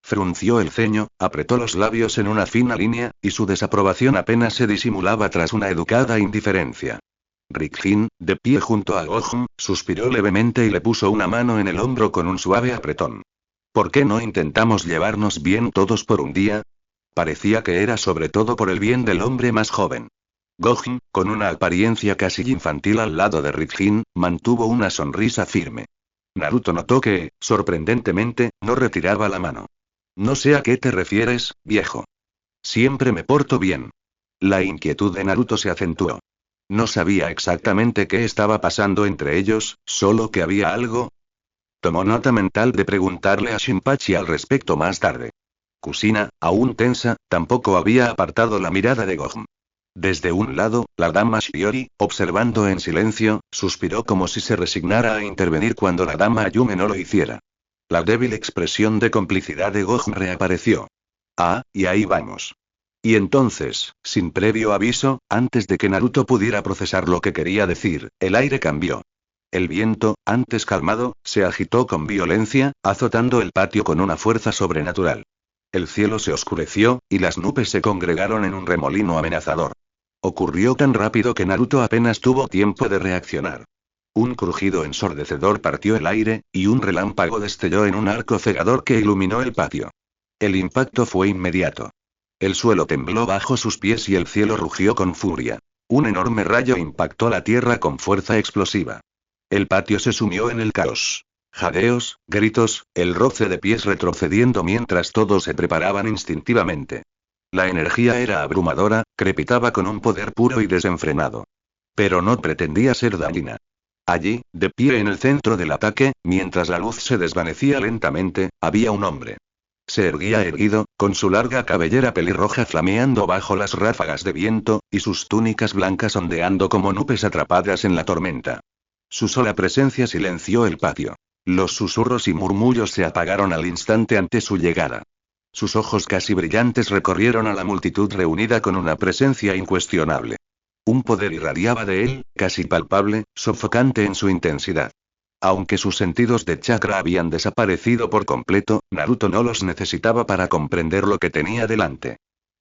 Frunció el ceño, apretó los labios en una fina línea, y su desaprobación apenas se disimulaba tras una educada indiferencia. Rick-Jin, de pie junto a Gohan, suspiró levemente y le puso una mano en el hombro con un suave apretón. ¿Por qué no intentamos llevarnos bien todos por un día? Parecía que era sobre todo por el bien del hombre más joven. Gohan, con una apariencia casi infantil al lado de Rick-Jin, mantuvo una sonrisa firme. Naruto notó que, sorprendentemente, no retiraba la mano. No sé a qué te refieres, viejo. Siempre me porto bien. La inquietud de Naruto se acentuó. No sabía exactamente qué estaba pasando entre ellos, solo que había algo. Tomó nota mental de preguntarle a Shinpachi al respecto más tarde. Kushina, aún tensa, tampoco había apartado la mirada de Gohan. Desde un lado, la dama Shiori, observando en silencio, suspiró como si se resignara a intervenir cuando la dama Ayume no lo hiciera. La débil expresión de complicidad de Gohan reapareció. Ah, y ahí vamos. Y entonces, sin previo aviso, antes de que Naruto pudiera procesar lo que quería decir, el aire cambió. El viento, antes calmado, se agitó con violencia, azotando el patio con una fuerza sobrenatural. El cielo se oscureció, y las nubes se congregaron en un remolino amenazador. Ocurrió tan rápido que Naruto apenas tuvo tiempo de reaccionar. Un crujido ensordecedor partió el aire, y un relámpago destelló en un arco cegador que iluminó el patio. El impacto fue inmediato. El suelo tembló bajo sus pies y el cielo rugió con furia. Un enorme rayo impactó la tierra con fuerza explosiva. El patio se sumió en el caos. Jadeos, gritos, el roce de pies retrocediendo mientras todos se preparaban instintivamente. La energía era abrumadora, crepitaba con un poder puro y desenfrenado. Pero no pretendía ser dañina. Allí, de pie en el centro del ataque, mientras la luz se desvanecía lentamente, había un hombre. Se erguía erguido, con su larga cabellera pelirroja flameando bajo las ráfagas de viento, y sus túnicas blancas ondeando como nubes atrapadas en la tormenta. Su sola presencia silenció el patio. Los susurros y murmullos se apagaron al instante ante su llegada. Sus ojos casi brillantes recorrieron a la multitud reunida con una presencia incuestionable. Un poder irradiaba de él, casi palpable, sofocante en su intensidad. Aunque sus sentidos de chakra habían desaparecido por completo, Naruto no los necesitaba para comprender lo que tenía delante.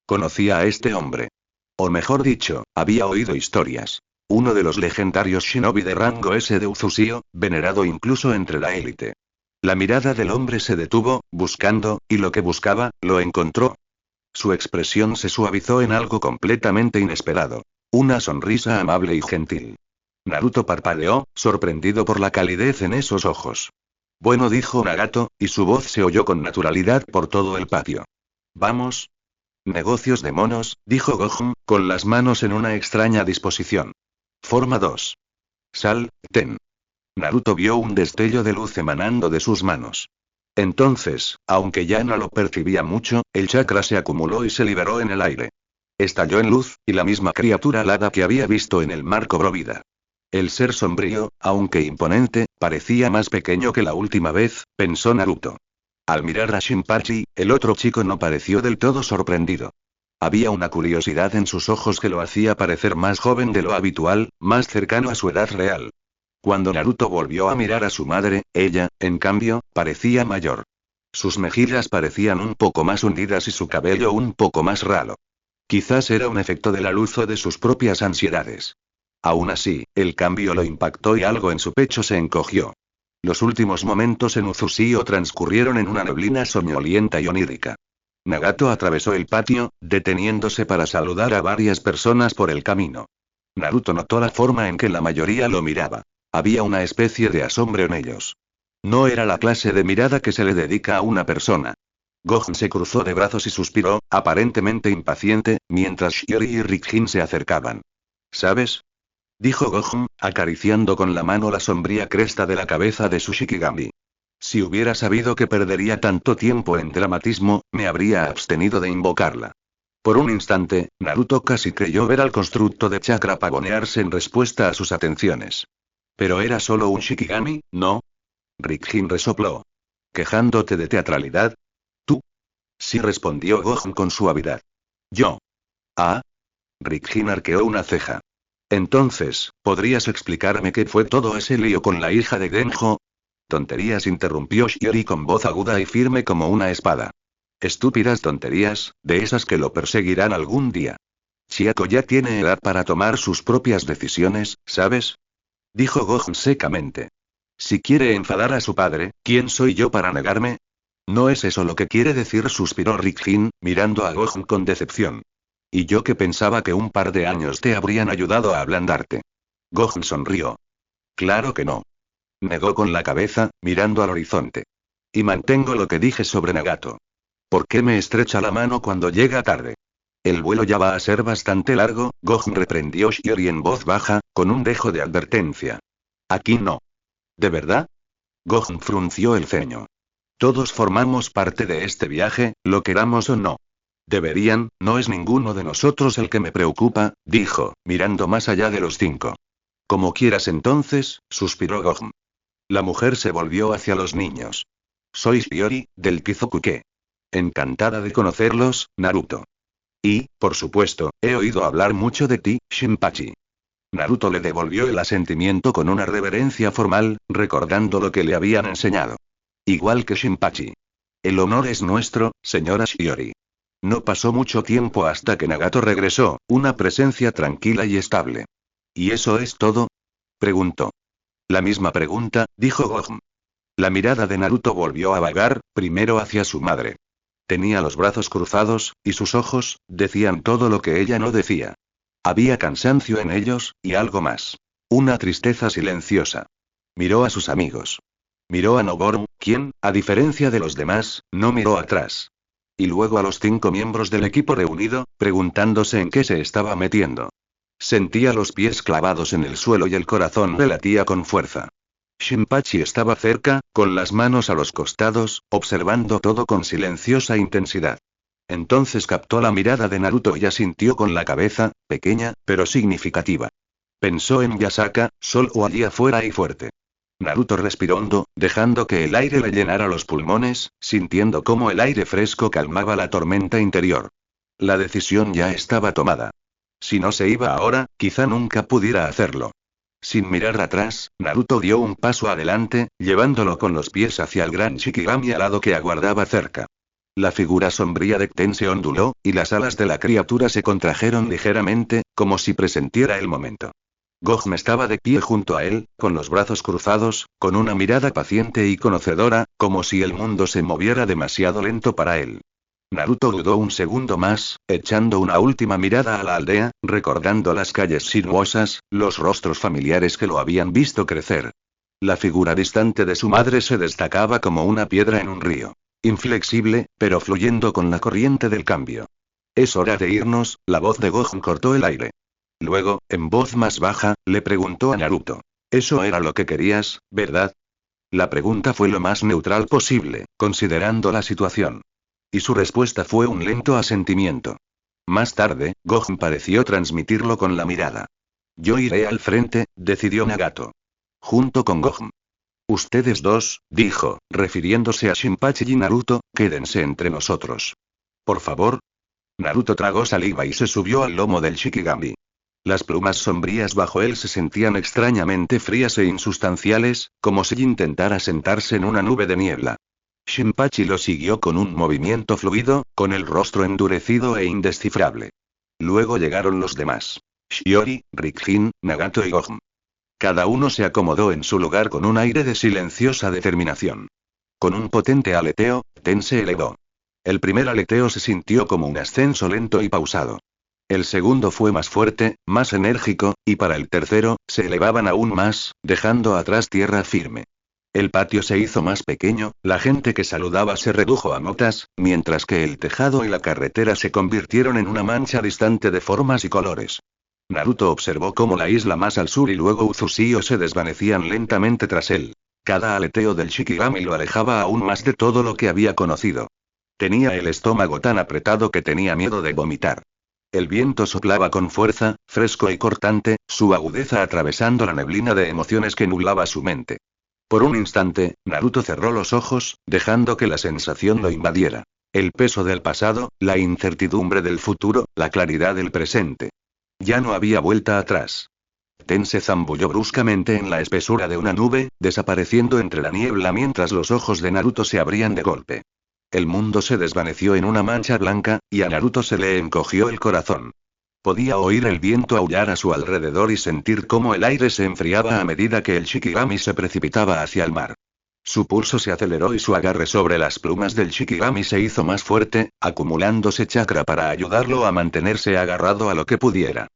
Conocía a este hombre. O mejor dicho, había oído historias. Uno de los legendarios shinobi de rango S de Uzushio, venerado incluso entre la élite. La mirada del hombre se detuvo, buscando, y lo que buscaba, lo encontró. Su expresión se suavizó en algo completamente inesperado. Una sonrisa amable y gentil. Naruto parpadeó, sorprendido por la calidez en esos ojos. Bueno, dijo Nagato, y su voz se oyó con naturalidad por todo el patio. ¿Vamos? Negocios de monos, dijo Gohan, con las manos en una extraña disposición. Forma 2. Sal, ten. Naruto vio un destello de luz emanando de sus manos. Entonces, aunque ya no lo percibía mucho, el chakra se acumuló y se liberó en el aire. Estalló en luz, y la misma criatura alada que había visto en el mar cobró vida. El ser sombrío, aunque imponente, parecía más pequeño que la última vez, pensó Naruto. Al mirar a Shinpachi, el otro chico no pareció del todo sorprendido. Había una curiosidad en sus ojos que lo hacía parecer más joven de lo habitual, más cercano a su edad real. Cuando Naruto volvió a mirar a su madre, ella, en cambio, parecía mayor. Sus mejillas parecían un poco más hundidas y su cabello un poco más ralo. Quizás era un efecto de la luz o de sus propias ansiedades. Aún así, el cambio lo impactó y algo en su pecho se encogió. Los últimos momentos en Uzushio transcurrieron en una neblina soñolienta y onírica. Nagato atravesó el patio, deteniéndose para saludar a varias personas por el camino. Naruto notó la forma en que la mayoría lo miraba. Había una especie de asombro en ellos. No era la clase de mirada que se le dedica a una persona. Gohan se cruzó de brazos y suspiró, aparentemente impaciente, mientras Shiori y Rickjin se acercaban. ¿Sabes? Dijo Gohan, acariciando con la mano la sombría cresta de la cabeza de su Shikigami. Si hubiera sabido que perdería tanto tiempo en dramatismo, me habría abstenido de invocarla. Por un instante, Naruto casi creyó ver al constructo de chakra pavonearse en respuesta a sus atenciones. Pero era solo un Shikigami, ¿no? Rickjin resopló. ¿Quejándote de teatralidad? ¿Tú? Sí, respondió Gohan con suavidad. Yo. Ah. Rickjin arqueó una ceja. Entonces, ¿podrías explicarme qué fue todo ese lío con la hija de Genjo? Tonterías, interrumpió Shiori con voz aguda y firme como una espada. Estúpidas tonterías, de esas que lo perseguirán algún día. Chiako ya tiene edad para tomar sus propias decisiones, ¿sabes? Dijo Gohan secamente. Si quiere enfadar a su padre, ¿quién soy yo para negarme? No es eso lo que quiere decir, suspiró Rickjin, mirando a Gohan con decepción. Y yo que pensaba que un par de años te habrían ayudado a ablandarte. Gohan sonrió. Claro que no. Negó con la cabeza, mirando al horizonte. Y mantengo lo que dije sobre Nagato. ¿Por qué me estrecha la mano cuando llega tarde? El vuelo ya va a ser bastante largo, Gohan reprendió Shiori en voz baja, con un dejo de advertencia. Aquí no. ¿De verdad? Gohan frunció el ceño. Todos formamos parte de este viaje, lo queramos o no. Deberían, no es ninguno de nosotros el que me preocupa, dijo, mirando más allá de los cinco. Como quieras entonces, suspiró Gohan. La mujer se volvió hacia los niños. Soy Shiori, del Kizokuke. Encantada de conocerlos, Naruto. Y, por supuesto, he oído hablar mucho de ti, Shinpachi. Naruto le devolvió el asentimiento con una reverencia formal, recordando lo que le habían enseñado. Igual que Shinpachi. El honor es nuestro, señora Shiori. No pasó mucho tiempo hasta que Nagato regresó, una presencia tranquila y estable. ¿Y eso es todo? Preguntó. La misma pregunta, dijo Gohan. La mirada de Naruto volvió a vagar, primero hacia su madre. Tenía los brazos cruzados, y sus ojos, decían todo lo que ella no decía. Había cansancio en ellos, y algo más. Una tristeza silenciosa. Miró a sus amigos. Miró a Noboru, quien, a diferencia de los demás, no miró atrás. Y luego a los 5 miembros del equipo reunido, preguntándose en qué se estaba metiendo. Sentía los pies clavados en el suelo y el corazón le latía con fuerza. Shinpachi estaba cerca, con las manos a los costados, observando todo con silenciosa intensidad. Entonces captó la mirada de Naruto y asintió con la cabeza, pequeña, pero significativa. Pensó en Yasaka, solo allí afuera y fuerte. Naruto respiró hondo, dejando que el aire le llenara los pulmones, sintiendo cómo el aire fresco calmaba la tormenta interior. La decisión ya estaba tomada. Si no se iba ahora, quizá nunca pudiera hacerlo. Sin mirar atrás, Naruto dio un paso adelante, llevándolo con los pies hacia el gran Shikigami alado que aguardaba cerca. La figura sombría de Ten se onduló, y las alas de la criatura se contrajeron ligeramente, como si presentiera el momento. Gohan estaba de pie junto a él, con los brazos cruzados, con una mirada paciente y conocedora, como si el mundo se moviera demasiado lento para él. Naruto dudó un segundo más, echando una última mirada a la aldea, recordando las calles sinuosas, los rostros familiares que lo habían visto crecer. La figura distante de su madre se destacaba como una piedra en un río. Inflexible, pero fluyendo con la corriente del cambio. Es hora de irnos, la voz de Gohan cortó el aire. Luego, en voz más baja, le preguntó a Naruto. Eso era lo que querías, ¿verdad? La pregunta fue lo más neutral posible, considerando la situación. Y su respuesta fue un lento asentimiento. Más tarde, Gohan pareció transmitirlo con la mirada. Yo iré al frente, decidió Nagato. Junto con Gohan. Ustedes dos, dijo, refiriéndose a Shinpachi y Naruto, quédense entre nosotros. Por favor. Naruto tragó saliva y se subió al lomo del Shikigami. Las plumas sombrías bajo él se sentían extrañamente frías e insustanciales, como si intentara sentarse en una nube de niebla. Shinpachi lo siguió con un movimiento fluido, con el rostro endurecido e indescifrable. Luego llegaron los demás. Shiori, Rikjin, Nagato y Gohan. Cada uno se acomodó en su lugar con un aire de silenciosa determinación. Con un potente aleteo, Ten se elevó. El primer aleteo se sintió como un ascenso lento y pausado. El segundo fue más fuerte, más enérgico, y para el tercero, se elevaban aún más, dejando atrás tierra firme. El patio se hizo más pequeño, la gente que saludaba se redujo a motas, mientras que el tejado y la carretera se convirtieron en una mancha distante de formas y colores. Naruto observó cómo la isla más al sur y luego Uzusio se desvanecían lentamente tras él. Cada aleteo del Shikigami lo alejaba aún más de todo lo que había conocido. Tenía el estómago tan apretado que tenía miedo de vomitar. El viento soplaba con fuerza, fresco y cortante, su agudeza atravesando la neblina de emociones que nublaba su mente. Por un instante, Naruto cerró los ojos, dejando que la sensación lo invadiera. El peso del pasado, la incertidumbre del futuro, la claridad del presente. Ya no había vuelta atrás. Ten se zambulló bruscamente en la espesura de una nube, desapareciendo entre la niebla mientras los ojos de Naruto se abrían de golpe. El mundo se desvaneció en una mancha blanca, y a Naruto se le encogió el corazón. Podía oír el viento aullar a su alrededor y sentir cómo el aire se enfriaba a medida que el Shikigami se precipitaba hacia el mar. Su pulso se aceleró y su agarre sobre las plumas del Shikigami se hizo más fuerte, acumulándose chakra para ayudarlo a mantenerse agarrado a lo que pudiera.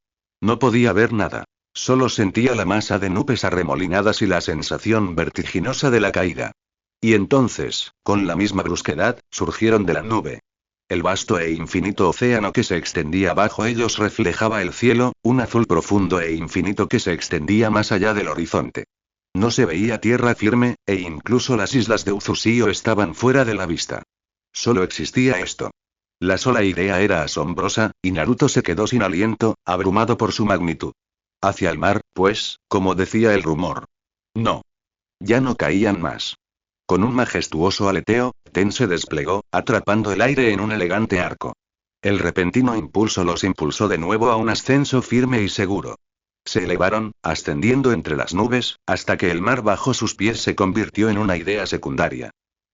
No podía ver nada. Solo sentía la masa de nubes arremolinadas y la sensación vertiginosa de la caída. Y entonces, con la misma brusquedad, surgieron de la nube. El vasto e infinito océano que se extendía bajo ellos reflejaba el cielo, un azul profundo e infinito que se extendía más allá del horizonte. No se veía tierra firme, e incluso las islas de Uzusio estaban fuera de la vista. Solo existía esto. La sola idea era asombrosa, y Naruto se quedó sin aliento, abrumado por su magnitud. Hacia el mar, pues, como decía el rumor. No. Ya no caían más. Con un majestuoso aleteo, Ten se desplegó, atrapando el aire en un elegante arco. El repentino impulso los impulsó de nuevo a un ascenso firme y seguro. Se elevaron, ascendiendo entre las nubes, hasta que el mar bajo sus pies se convirtió en una idea secundaria.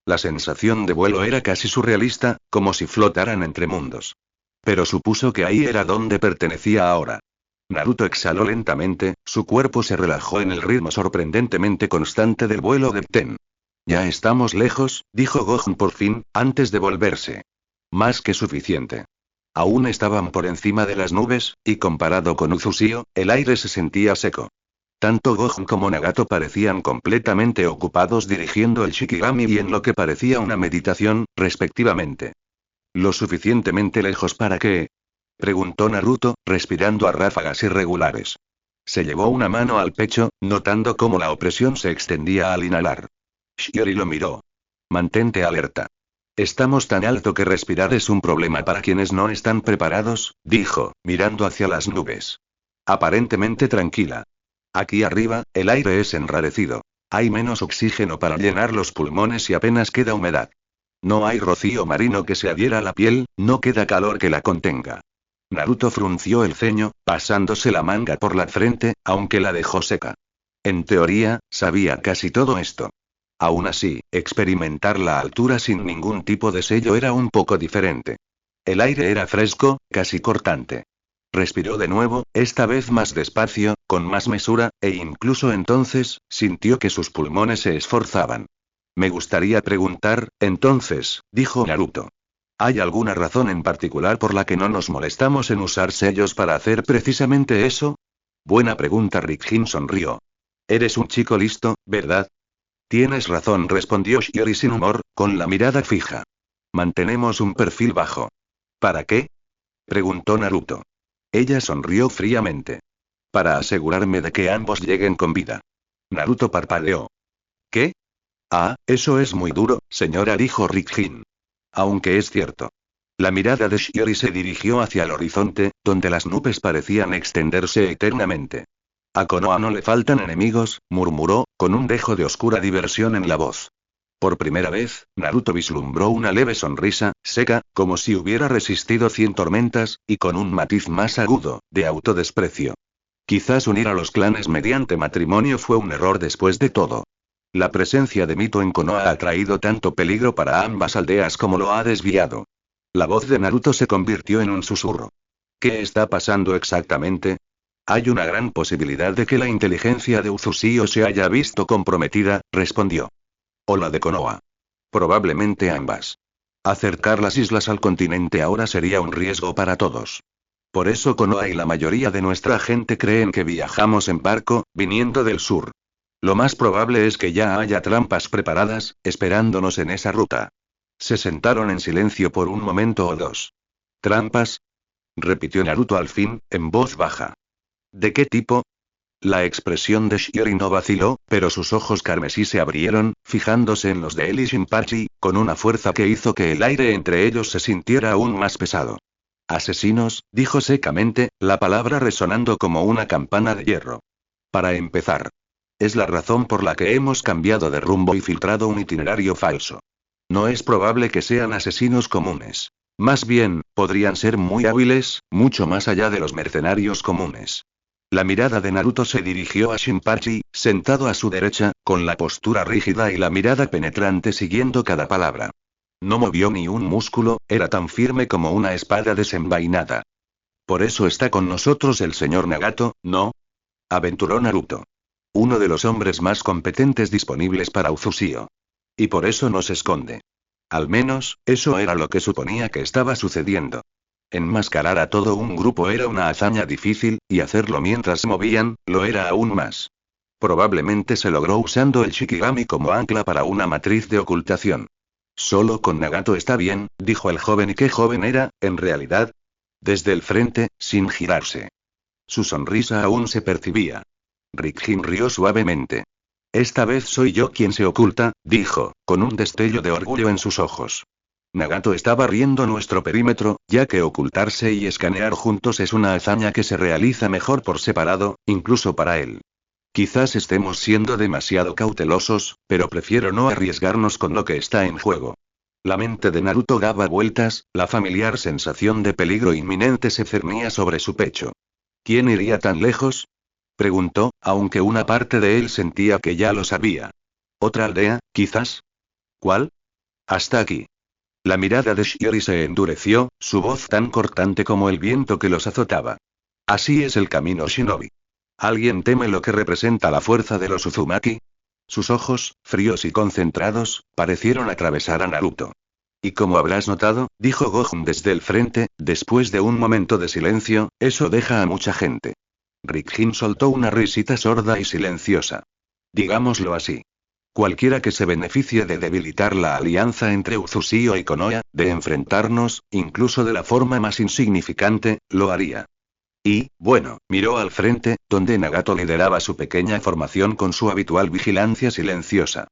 La sensación de vuelo era casi surrealista, como si flotaran entre mundos. Pero supuso que ahí era donde pertenecía ahora. Naruto exhaló lentamente, su cuerpo se relajó en el ritmo sorprendentemente constante del vuelo de Ten. Ya estamos lejos, dijo Gohan por fin, antes de volverse. Más que suficiente. Aún estaban por encima de las nubes, y comparado con Uzusio, el aire se sentía seco. Tanto Gohan como Nagato parecían completamente ocupados dirigiendo el Shikigami y en lo que parecía una meditación, respectivamente. ¿Lo suficientemente lejos para qué? Preguntó Naruto, respirando a ráfagas irregulares. Se llevó una mano al pecho, notando cómo la opresión se extendía al inhalar. Shiori lo miró. Mantente alerta. Estamos tan alto que respirar es un problema para quienes no están preparados, dijo, mirando hacia las nubes. Aparentemente tranquila. Aquí arriba, el aire es enrarecido. Hay menos oxígeno para llenar los pulmones y apenas queda humedad. No hay rocío marino que se adhiera a la piel, no queda calor que la contenga. Naruto frunció el ceño, pasándose la manga por la frente, aunque la dejó seca. En teoría, sabía casi todo esto. Aún así, experimentar la altura sin ningún tipo de sello era un poco diferente. El aire era fresco, casi cortante. Respiró de nuevo, esta vez más despacio, con más mesura, e incluso entonces, sintió que sus pulmones se esforzaban. Me gustaría preguntar, entonces, dijo Naruto. ¿Hay alguna razón en particular por la que no nos molestamos en usar sellos para hacer precisamente eso? Buena pregunta, Rikjin sonrió. Eres un chico listo, ¿verdad? Tienes razón, respondió Shiori sin humor, con la mirada fija. Mantenemos un perfil bajo. ¿Para qué? Preguntó Naruto. Ella sonrió fríamente. Para asegurarme de que ambos lleguen con vida. Naruto parpadeó. ¿Qué? Ah, eso es muy duro, señora, dijo Rikjin. Aunque es cierto. La mirada de Shiori se dirigió hacia el horizonte, donde las nubes parecían extenderse eternamente. A Konoha no le faltan enemigos, murmuró, con un dejo de oscura diversión en la voz. Por primera vez, Naruto vislumbró una leve sonrisa, seca, como si hubiera resistido 100 tormentas, y con un matiz más agudo, de autodesprecio. Quizás unir a los clanes mediante matrimonio fue un error después de todo. La presencia de Mito en Konoha ha traído tanto peligro para ambas aldeas como lo ha desviado. La voz de Naruto se convirtió en un susurro. ¿Qué está pasando exactamente? Hay una gran posibilidad de que la inteligencia de Uzushio se haya visto comprometida, respondió. O la de Konoha. Probablemente ambas. Acercar las islas al continente ahora sería un riesgo para todos. Por eso Konoha y la mayoría de nuestra gente creen que viajamos en barco, viniendo del sur. Lo más probable es que ya haya trampas preparadas, esperándonos en esa ruta. Se sentaron en silencio por un momento o dos. ¿Trampas? Repitió Naruto al fin, en voz baja. ¿De qué tipo? La expresión de Shiori no vaciló, pero sus ojos carmesí se abrieron, fijándose en los de él y Shinpachi, con una fuerza que hizo que el aire entre ellos se sintiera aún más pesado. Asesinos, dijo secamente, la palabra resonando como una campana de hierro. Para empezar. Es la razón por la que hemos cambiado de rumbo y filtrado un itinerario falso. No es probable que sean asesinos comunes. Más bien, podrían ser muy hábiles, mucho más allá de los mercenarios comunes. La mirada de Naruto se dirigió a Shinpachi, sentado a su derecha, con la postura rígida y la mirada penetrante siguiendo cada palabra. No movió ni un músculo, era tan firme como una espada desenvainada. Por eso está con nosotros el señor Nagato, ¿no? Aventuró Naruto. Uno de los hombres más competentes disponibles para Uzushio. Y por eso no se esconde. Al menos, eso era lo que suponía que estaba sucediendo. Enmascarar a todo un grupo era una hazaña difícil, y hacerlo mientras se movían, lo era aún más. Probablemente se logró usando el Shikigami como ancla para una matriz de ocultación. Solo con Nagato está bien, dijo el joven. ¿Y qué joven era, en realidad? Desde el frente, sin girarse. Su sonrisa aún se percibía. Rickjin rió suavemente. Esta vez soy yo quien se oculta, dijo, con un destello de orgullo en sus ojos. Nagato está barriendo nuestro perímetro, ya que ocultarse y escanear juntos es una hazaña que se realiza mejor por separado, incluso para él. Quizás estemos siendo demasiado cautelosos, pero prefiero no arriesgarnos con lo que está en juego. La mente de Naruto daba vueltas, la familiar sensación de peligro inminente se cernía sobre su pecho. ¿Quién iría tan lejos? Preguntó, aunque una parte de él sentía que ya lo sabía. ¿Otra aldea, quizás? ¿Cuál? Hasta aquí. La mirada de Shiori se endureció, su voz tan cortante como el viento que los azotaba. Así es el camino shinobi. ¿Alguien teme lo que representa la fuerza de los Uzumaki? Sus ojos, fríos y concentrados, parecieron atravesar a Naruto. Y como habrás notado, dijo Gohan desde el frente, después de un momento de silencio, eso deja a mucha gente. Rickjin soltó una risita sorda y silenciosa. Digámoslo así. Cualquiera que se beneficie de debilitar la alianza entre Uzushio y Konoha, de enfrentarnos, incluso de la forma más insignificante, lo haría. Y, bueno, miró al frente, donde Nagato lideraba su pequeña formación con su habitual vigilancia silenciosa.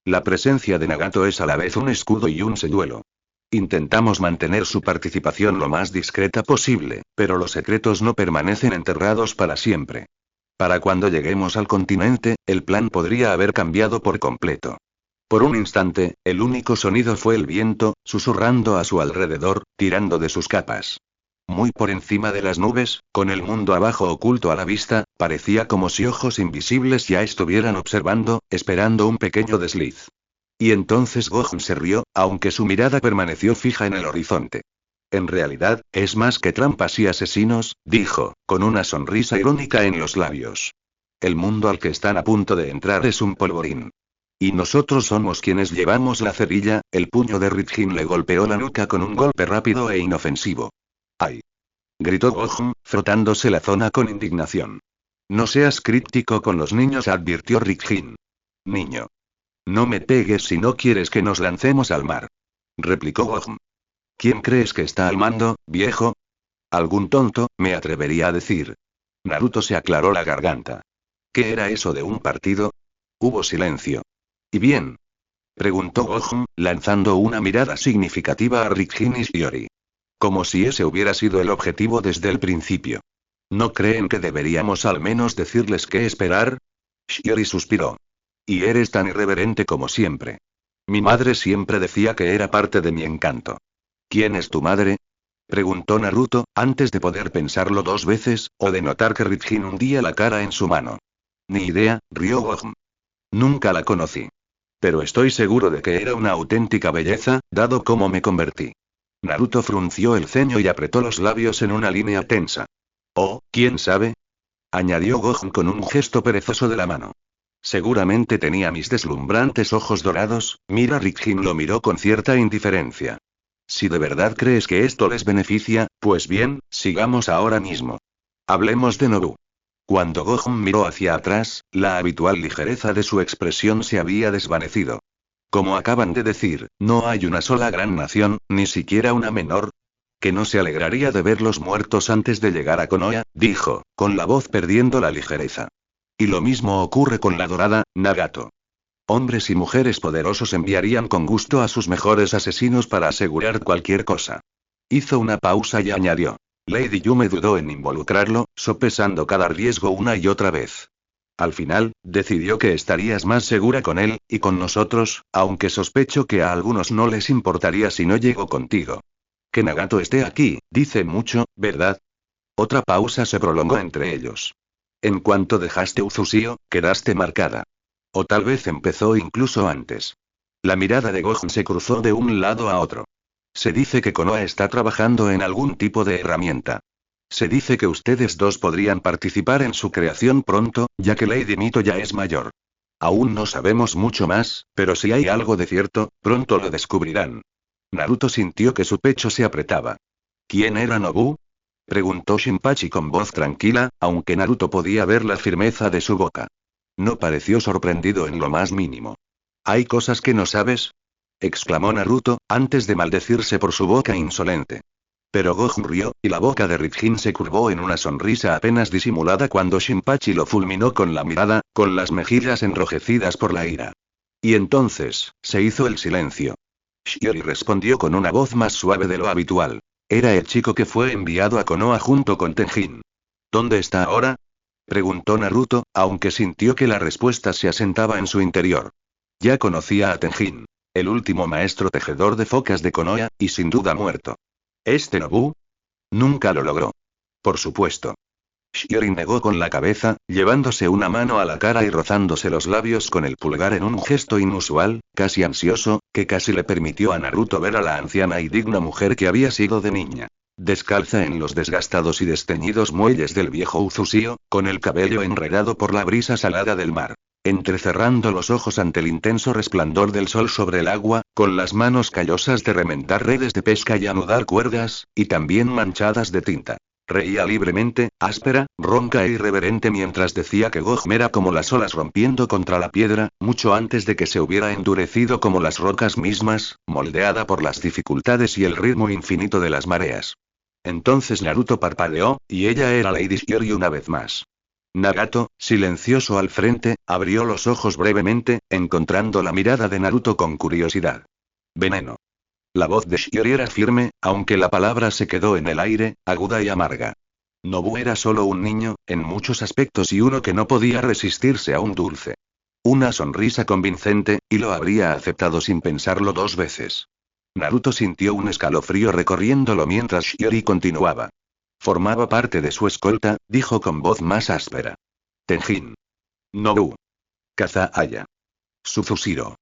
La presencia de Nagato es a la vez un escudo y un señuelo. Intentamos mantener su participación lo más discreta posible, pero los secretos no permanecen enterrados para siempre. Para cuando lleguemos al continente, el plan podría haber cambiado por completo. Por un instante, el único sonido fue el viento, susurrando a su alrededor, tirando de sus capas. Muy por encima de las nubes, con el mundo abajo oculto a la vista, parecía como si ojos invisibles ya estuvieran observando, esperando un pequeño desliz. Y entonces Gohan se rió, aunque su mirada permaneció fija en el horizonte. En realidad, es más que trampas y asesinos, dijo, con una sonrisa irónica en los labios. El mundo al que están a punto de entrar es un polvorín. Y nosotros somos quienes llevamos la cerilla. El puño de Rickjin le golpeó la nuca con un golpe rápido e inofensivo. ¡Ay! Gritó Gohan, frotándose la zona con indignación. No seas críptico con los niños, advirtió Rickjin. Niño. No me pegues si no quieres que nos lancemos al mar. Replicó Gohan. ¿Quién crees que está al mando, viejo? Algún tonto, me atrevería a decir. Naruto se aclaró la garganta. ¿Qué era eso de un partido? Hubo silencio. ¿Y bien? Preguntó Gohan, lanzando una mirada significativa a Rickjin y Shiori. Como si ese hubiera sido el objetivo desde el principio. ¿No creen que deberíamos al menos decirles qué esperar? Shiori suspiró. Y eres tan irreverente como siempre. Mi madre siempre decía que era parte de mi encanto. ¿Quién es tu madre? Preguntó Naruto, antes de poder pensarlo dos veces, o de notar que Ritjin hundía la cara en su mano. Ni idea, rió Gohan. Nunca la conocí. Pero estoy seguro de que era una auténtica belleza, dado cómo me convertí. Naruto frunció el ceño y apretó los labios en una línea tensa. Oh, ¿quién sabe? Añadió Gohan con un gesto perezoso de la mano. Seguramente tenía mis deslumbrantes ojos dorados. Mira, Ritjin lo miró con cierta indiferencia. Si de verdad crees que esto les beneficia, pues bien, sigamos ahora mismo. Hablemos de Nobu. Cuando Gohan miró hacia atrás, la habitual ligereza de su expresión se había desvanecido. Como acaban de decir, no hay una sola gran nación, ni siquiera una menor, que no se alegraría de ver los muertos antes de llegar a Konoha, dijo, con la voz perdiendo la ligereza. Y lo mismo ocurre con la dorada, Nagato. Hombres y mujeres poderosos enviarían con gusto a sus mejores asesinos para asegurar cualquier cosa. Hizo una pausa y añadió. Lady Yume dudó en involucrarlo, sopesando cada riesgo una y otra vez. Al final, decidió que estarías más segura con él, y con nosotros, aunque sospecho que a algunos no les importaría si no llego contigo. Que Nagato esté aquí, dice mucho, ¿verdad? Otra pausa se prolongó entre ellos. En cuanto dejaste Uzusio, quedaste marcada. O tal vez empezó incluso antes. La mirada de Gohan se cruzó de un lado a otro. Se dice que Konoha está trabajando en algún tipo de herramienta. Se dice que ustedes dos podrían participar en su creación pronto, ya que Lady Mito ya es mayor. Aún no sabemos mucho más, pero si hay algo de cierto, pronto lo descubrirán. Naruto sintió que su pecho se apretaba. ¿Quién era Nobu? Preguntó Shinpachi con voz tranquila, aunque Naruto podía ver la firmeza de su boca. No pareció sorprendido en lo más mínimo. ¿Hay cosas que no sabes? Exclamó Naruto, antes de maldecirse por su boca insolente. Pero Gohan rió, y la boca de Ritjin se curvó en una sonrisa apenas disimulada cuando Shinpachi lo fulminó con la mirada, con las mejillas enrojecidas por la ira. Y entonces, se hizo el silencio. Shiori respondió con una voz más suave de lo habitual. Era el chico que fue enviado a Konoha junto con Tenjin. ¿Dónde está ahora? Preguntó Naruto, aunque sintió que la respuesta se asentaba en su interior. Ya conocía a Tenjin, el último maestro tejedor de focas de Konoha, y sin duda muerto. ¿Este Nobu? Nunca lo logró. Por supuesto. Shiori negó con la cabeza, llevándose una mano a la cara y rozándose los labios con el pulgar en un gesto inusual, casi ansioso, que casi le permitió a Naruto ver a la anciana y digna mujer que había sido de niña. Descalza en los desgastados y desteñidos muelles del viejo Uzusio, con el cabello enredado por la brisa salada del mar. Entrecerrando los ojos ante el intenso resplandor del sol sobre el agua, con las manos callosas de remendar redes de pesca y anudar cuerdas, y también manchadas de tinta. Reía libremente, áspera, ronca e irreverente mientras decía que Gohan era como las olas rompiendo contra la piedra, mucho antes de que se hubiera endurecido como las rocas mismas, moldeada por las dificultades y el ritmo infinito de las mareas. Entonces Naruto parpadeó, y ella era Lady Shiori una vez más. Nagato, silencioso al frente, abrió los ojos brevemente, encontrando la mirada de Naruto con curiosidad. Veneno. La voz de Shiori era firme, aunque la palabra se quedó en el aire, aguda y amarga. Nobu era solo un niño, en muchos aspectos y uno que no podía resistirse a un dulce. Una sonrisa convincente, y lo habría aceptado sin pensarlo dos veces. Naruto sintió un escalofrío recorriéndolo mientras Shiori continuaba. Formaba parte de su escolta, dijo con voz más áspera. Tenjin. Nobu. Kazahaya. Suzushiro.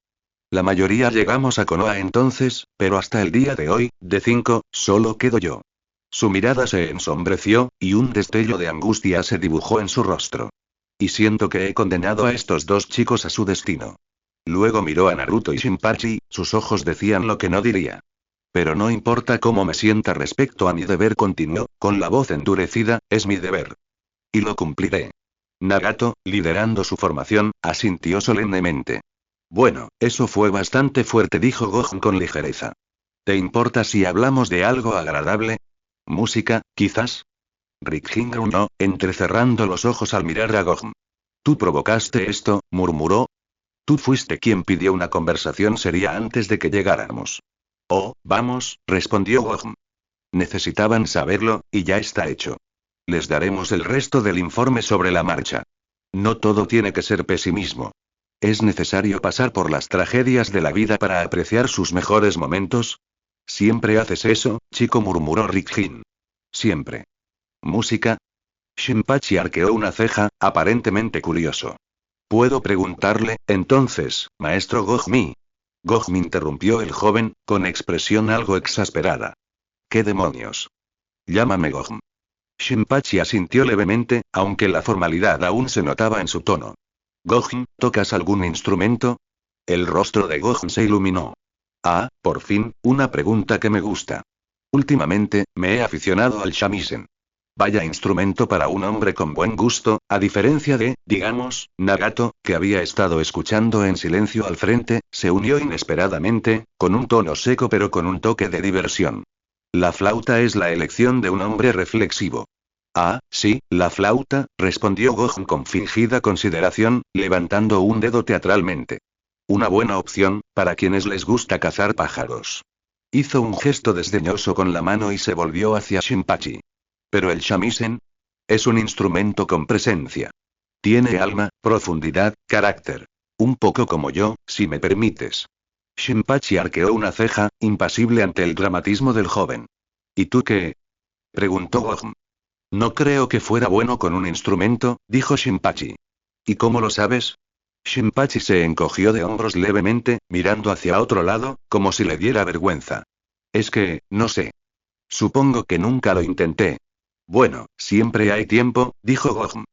La mayoría llegamos a Konoha entonces, pero hasta el día de hoy, de 5, solo quedo yo. Su mirada se ensombreció, y un destello de angustia se dibujó en su rostro. Y siento que he condenado a estos dos chicos a su destino. Luego miró a Naruto y Shinpachi, sus ojos decían lo que no diría. Pero no importa cómo me sienta respecto a mi deber, continuó, con la voz endurecida, es mi deber. Y lo cumpliré. Nagato, liderando su formación, asintió solemnemente. Bueno, eso fue bastante fuerte, dijo Gohan con ligereza. ¿Te importa si hablamos de algo agradable? ¿Música, quizás? Ritjin gruñó, entrecerrando los ojos al mirar a Gohan. ¿Tú provocaste esto?, murmuró. Tú fuiste quien pidió una conversación seria antes de que llegáramos. Oh, vamos, respondió Gohan. Necesitaban saberlo, y ya está hecho. Les daremos el resto del informe sobre la marcha. No todo tiene que ser pesimismo. ¿Es necesario pasar por las tragedias de la vida para apreciar sus mejores momentos? Siempre haces eso, chico, murmuró Rick. Siempre. ¿Música? Shinpachi arqueó una ceja, aparentemente curioso. ¿Puedo preguntarle, entonces, maestro Gojmi? Gojmi, interrumpió el joven, con expresión algo exasperada. ¿Qué demonios? Llámame Gojm. Shinpachi asintió levemente, aunque la formalidad aún se notaba en su tono. Gojm, ¿tocas algún instrumento? El rostro de Gojm se iluminó. Ah, por fin, una pregunta que me gusta. Últimamente, me he aficionado al shamisen. Vaya instrumento para un hombre con buen gusto, a diferencia de, digamos, Nagato, que había estado escuchando en silencio al frente, se unió inesperadamente, con un tono seco pero con un toque de diversión. La flauta es la elección de un hombre reflexivo. Ah, sí, la flauta, respondió Gohan con fingida consideración, levantando un dedo teatralmente. Una buena opción, para quienes les gusta cazar pájaros. Hizo un gesto desdeñoso con la mano y se volvió hacia Shinpachi. Pero el shamisen es un instrumento con presencia. Tiene alma, profundidad, carácter. Un poco como yo, si me permites. Shinpachi arqueó una ceja, impasible ante el dramatismo del joven. ¿Y tú qué? Preguntó Gohan. No creo que fuera bueno con un instrumento, dijo Shinpachi. ¿Y cómo lo sabes? Shinpachi se encogió de hombros levemente, mirando hacia otro lado, como si le diera vergüenza. Es que, no sé. Supongo que nunca lo intenté. Bueno, siempre hay tiempo, dijo Gohan.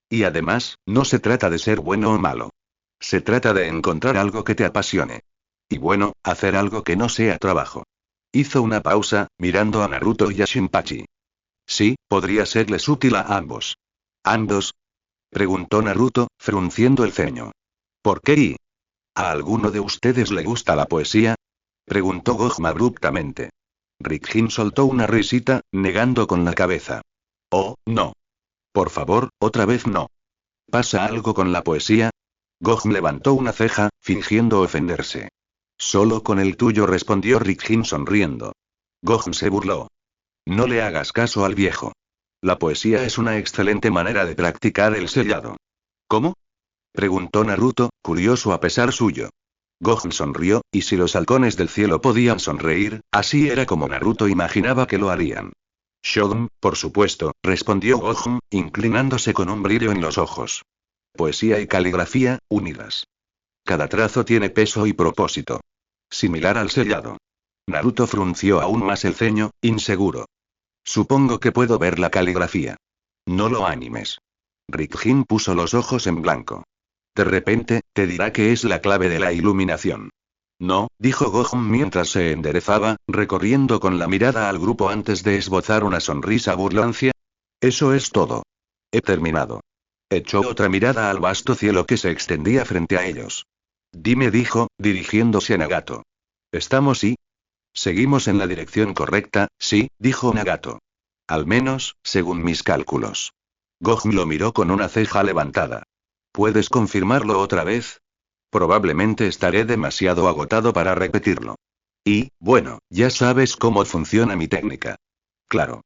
Y además, no se trata de ser bueno o malo. Se trata de encontrar algo que te apasione. Y bueno, hacer algo que no sea trabajo. Hizo una pausa, mirando a Naruto y a Shinpachi. Sí, podría serles útil a ambos. ¿Ambos? Preguntó Naruto, frunciendo el ceño. ¿Por qué y? ¿A alguno de ustedes le gusta la poesía? Preguntó Gohan abruptamente. Rick soltó una risita, negando con la cabeza. Oh, no. Por favor, otra vez no. ¿Pasa algo con la poesía? Gohan levantó una ceja, fingiendo ofenderse. Solo con el tuyo, respondió Rick sonriendo. Gohan se burló. No le hagas caso al viejo. La poesía es una excelente manera de practicar el sellado. ¿Cómo? Preguntó Naruto, curioso a pesar suyo. Gohan sonrió, y si los halcones del cielo podían sonreír, así era como Naruto imaginaba que lo harían. Shogun, por supuesto, respondió Gohan, inclinándose con un brillo en los ojos. Poesía y caligrafía, unidas. Cada trazo tiene peso y propósito. Similar al sellado. Naruto frunció aún más el ceño, inseguro. Supongo que puedo ver la caligrafía. No lo animes. Rick puso los ojos en blanco. De repente, te dirá que es la clave de la iluminación. No, dijo Gohan mientras se enderezaba, recorriendo con la mirada al grupo antes de esbozar una sonrisa burlancia. Eso es todo. He terminado. Echó otra mirada al vasto cielo que se extendía frente a ellos. Dime, dijo, dirigiéndose a Nagato. ¿Estamos y? Seguimos en la dirección correcta, sí, dijo Nagato. Al menos, según mis cálculos. Gohan lo miró con una ceja levantada. ¿Puedes confirmarlo otra vez? Probablemente estaré demasiado agotado para repetirlo. Y, bueno, ya sabes cómo funciona mi técnica. Claro.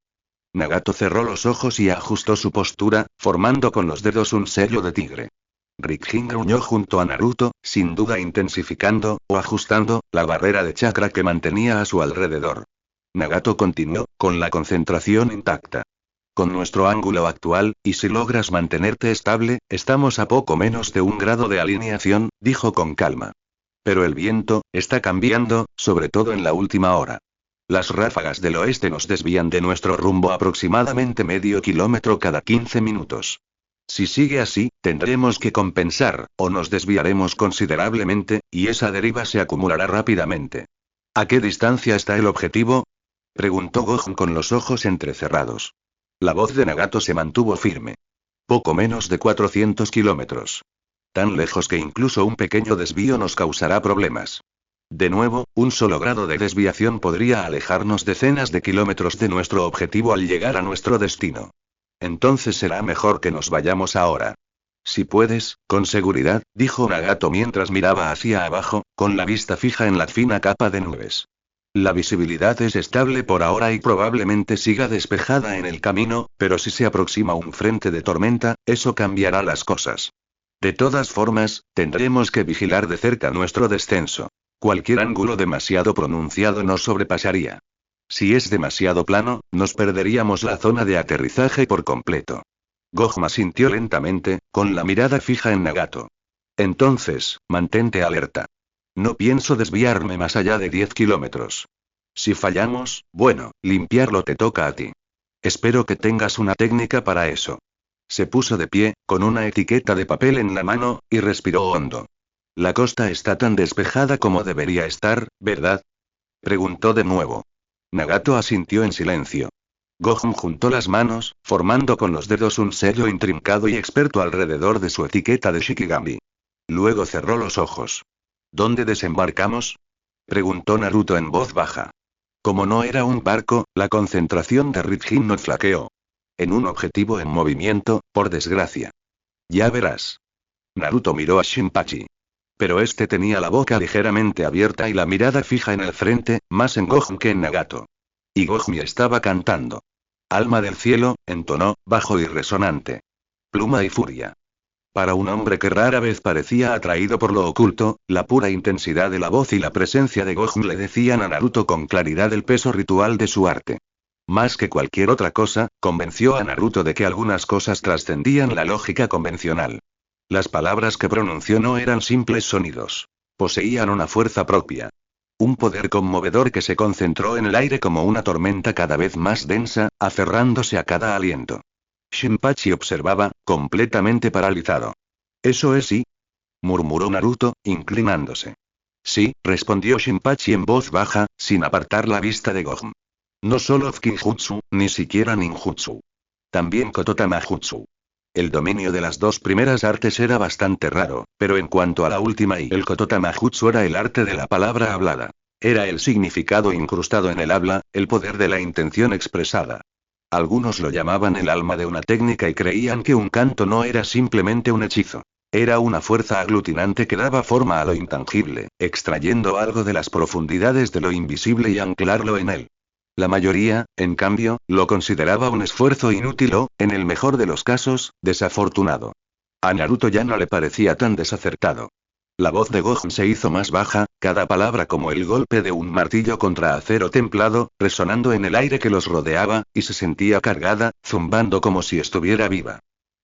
Nagato cerró los ojos y ajustó su postura, formando con los dedos un sello de tigre. Rick gruñó junto a Naruto, sin duda intensificando, o ajustando, la barrera de chakra que mantenía a su alrededor. Nagato continuó, con la concentración intacta. Con nuestro ángulo actual, y si logras mantenerte estable, estamos a poco menos de 1 grado de alineación, dijo con calma. Pero el viento, está cambiando, sobre todo en la última hora. Las ráfagas del oeste nos desvían de nuestro rumbo aproximadamente medio kilómetro cada 15 minutos. Si sigue así, tendremos que compensar, o nos desviaremos considerablemente, y esa deriva se acumulará rápidamente. ¿A qué distancia está el objetivo? Preguntó Gohan con los ojos entrecerrados. La voz de Nagato se mantuvo firme. Poco menos de 400 kilómetros. Tan lejos que incluso un pequeño desvío nos causará problemas. De nuevo, un solo grado de desviación podría alejarnos decenas de kilómetros de nuestro objetivo al llegar a nuestro destino. Entonces será mejor que nos vayamos ahora. Si puedes, con seguridad, dijo Nagato mientras miraba hacia abajo, con la vista fija en la fina capa de nubes. La visibilidad es estable por ahora y probablemente siga despejada en el camino, pero si se aproxima un frente de tormenta, eso cambiará las cosas. De todas formas, tendremos que vigilar de cerca nuestro descenso. Cualquier ángulo demasiado pronunciado nos sobrepasaría. Si es demasiado plano, nos perderíamos la zona de aterrizaje por completo. Gohan asintió lentamente, con la mirada fija en Nagato. Entonces, mantente alerta. No pienso desviarme más allá de 10 kilómetros. Si fallamos, bueno, limpiarlo te toca a ti. Espero que tengas una técnica para eso. Se puso de pie, con una etiqueta de papel en la mano, y respiró hondo. La costa está tan despejada como debería estar, ¿verdad? Preguntó de nuevo. Nagato asintió en silencio. Gohan juntó las manos, formando con los dedos un sello intrincado y experto alrededor de su etiqueta de Shikigami. Luego cerró los ojos. ¿Dónde desembarcamos? Preguntó Naruto en voz baja. Como no era un barco, la concentración de Ritjin no flaqueó. En un objetivo en movimiento, por desgracia. Ya verás. Naruto miró a Shinpachi. Pero este tenía la boca ligeramente abierta y la mirada fija en el frente, más en Gohan que en Nagato. Y Gohan estaba cantando. Alma del cielo, entonó, bajo y resonante. Pluma y furia. Para un hombre que rara vez parecía atraído por lo oculto, la pura intensidad de la voz y la presencia de Gohan le decían a Naruto con claridad el peso ritual de su arte. Más que cualquier otra cosa, convenció a Naruto de que algunas cosas trascendían la lógica convencional. Las palabras que pronunció no eran simples sonidos. Poseían una fuerza propia. Un poder conmovedor que se concentró en el aire como una tormenta cada vez más densa, aferrándose a cada aliento. Shinpachi observaba, completamente paralizado. ¿Eso es sí? Murmuró Naruto, inclinándose. Sí, respondió Shinpachi en voz baja, sin apartar la vista de Gohan. No solo Fukinjutsu, ni siquiera Ninjutsu. También Kototamajutsu. El dominio de las dos primeras artes era bastante raro, pero en cuanto a la última y el Kototamajutsu era el arte de la palabra hablada. Era el significado incrustado en el habla, el poder de la intención expresada. Algunos lo llamaban el alma de una técnica y creían que un canto no era simplemente un hechizo. Era una fuerza aglutinante que daba forma a lo intangible, extrayendo algo de las profundidades de lo invisible y anclarlo en él. La mayoría, en cambio, lo consideraba un esfuerzo inútil o, en el mejor de los casos, desafortunado. A Naruto ya no le parecía tan desacertado. La voz de Gohan se hizo más baja, cada palabra como el golpe de un martillo contra acero templado, resonando en el aire que los rodeaba, y se sentía cargada, zumbando como si estuviera viva.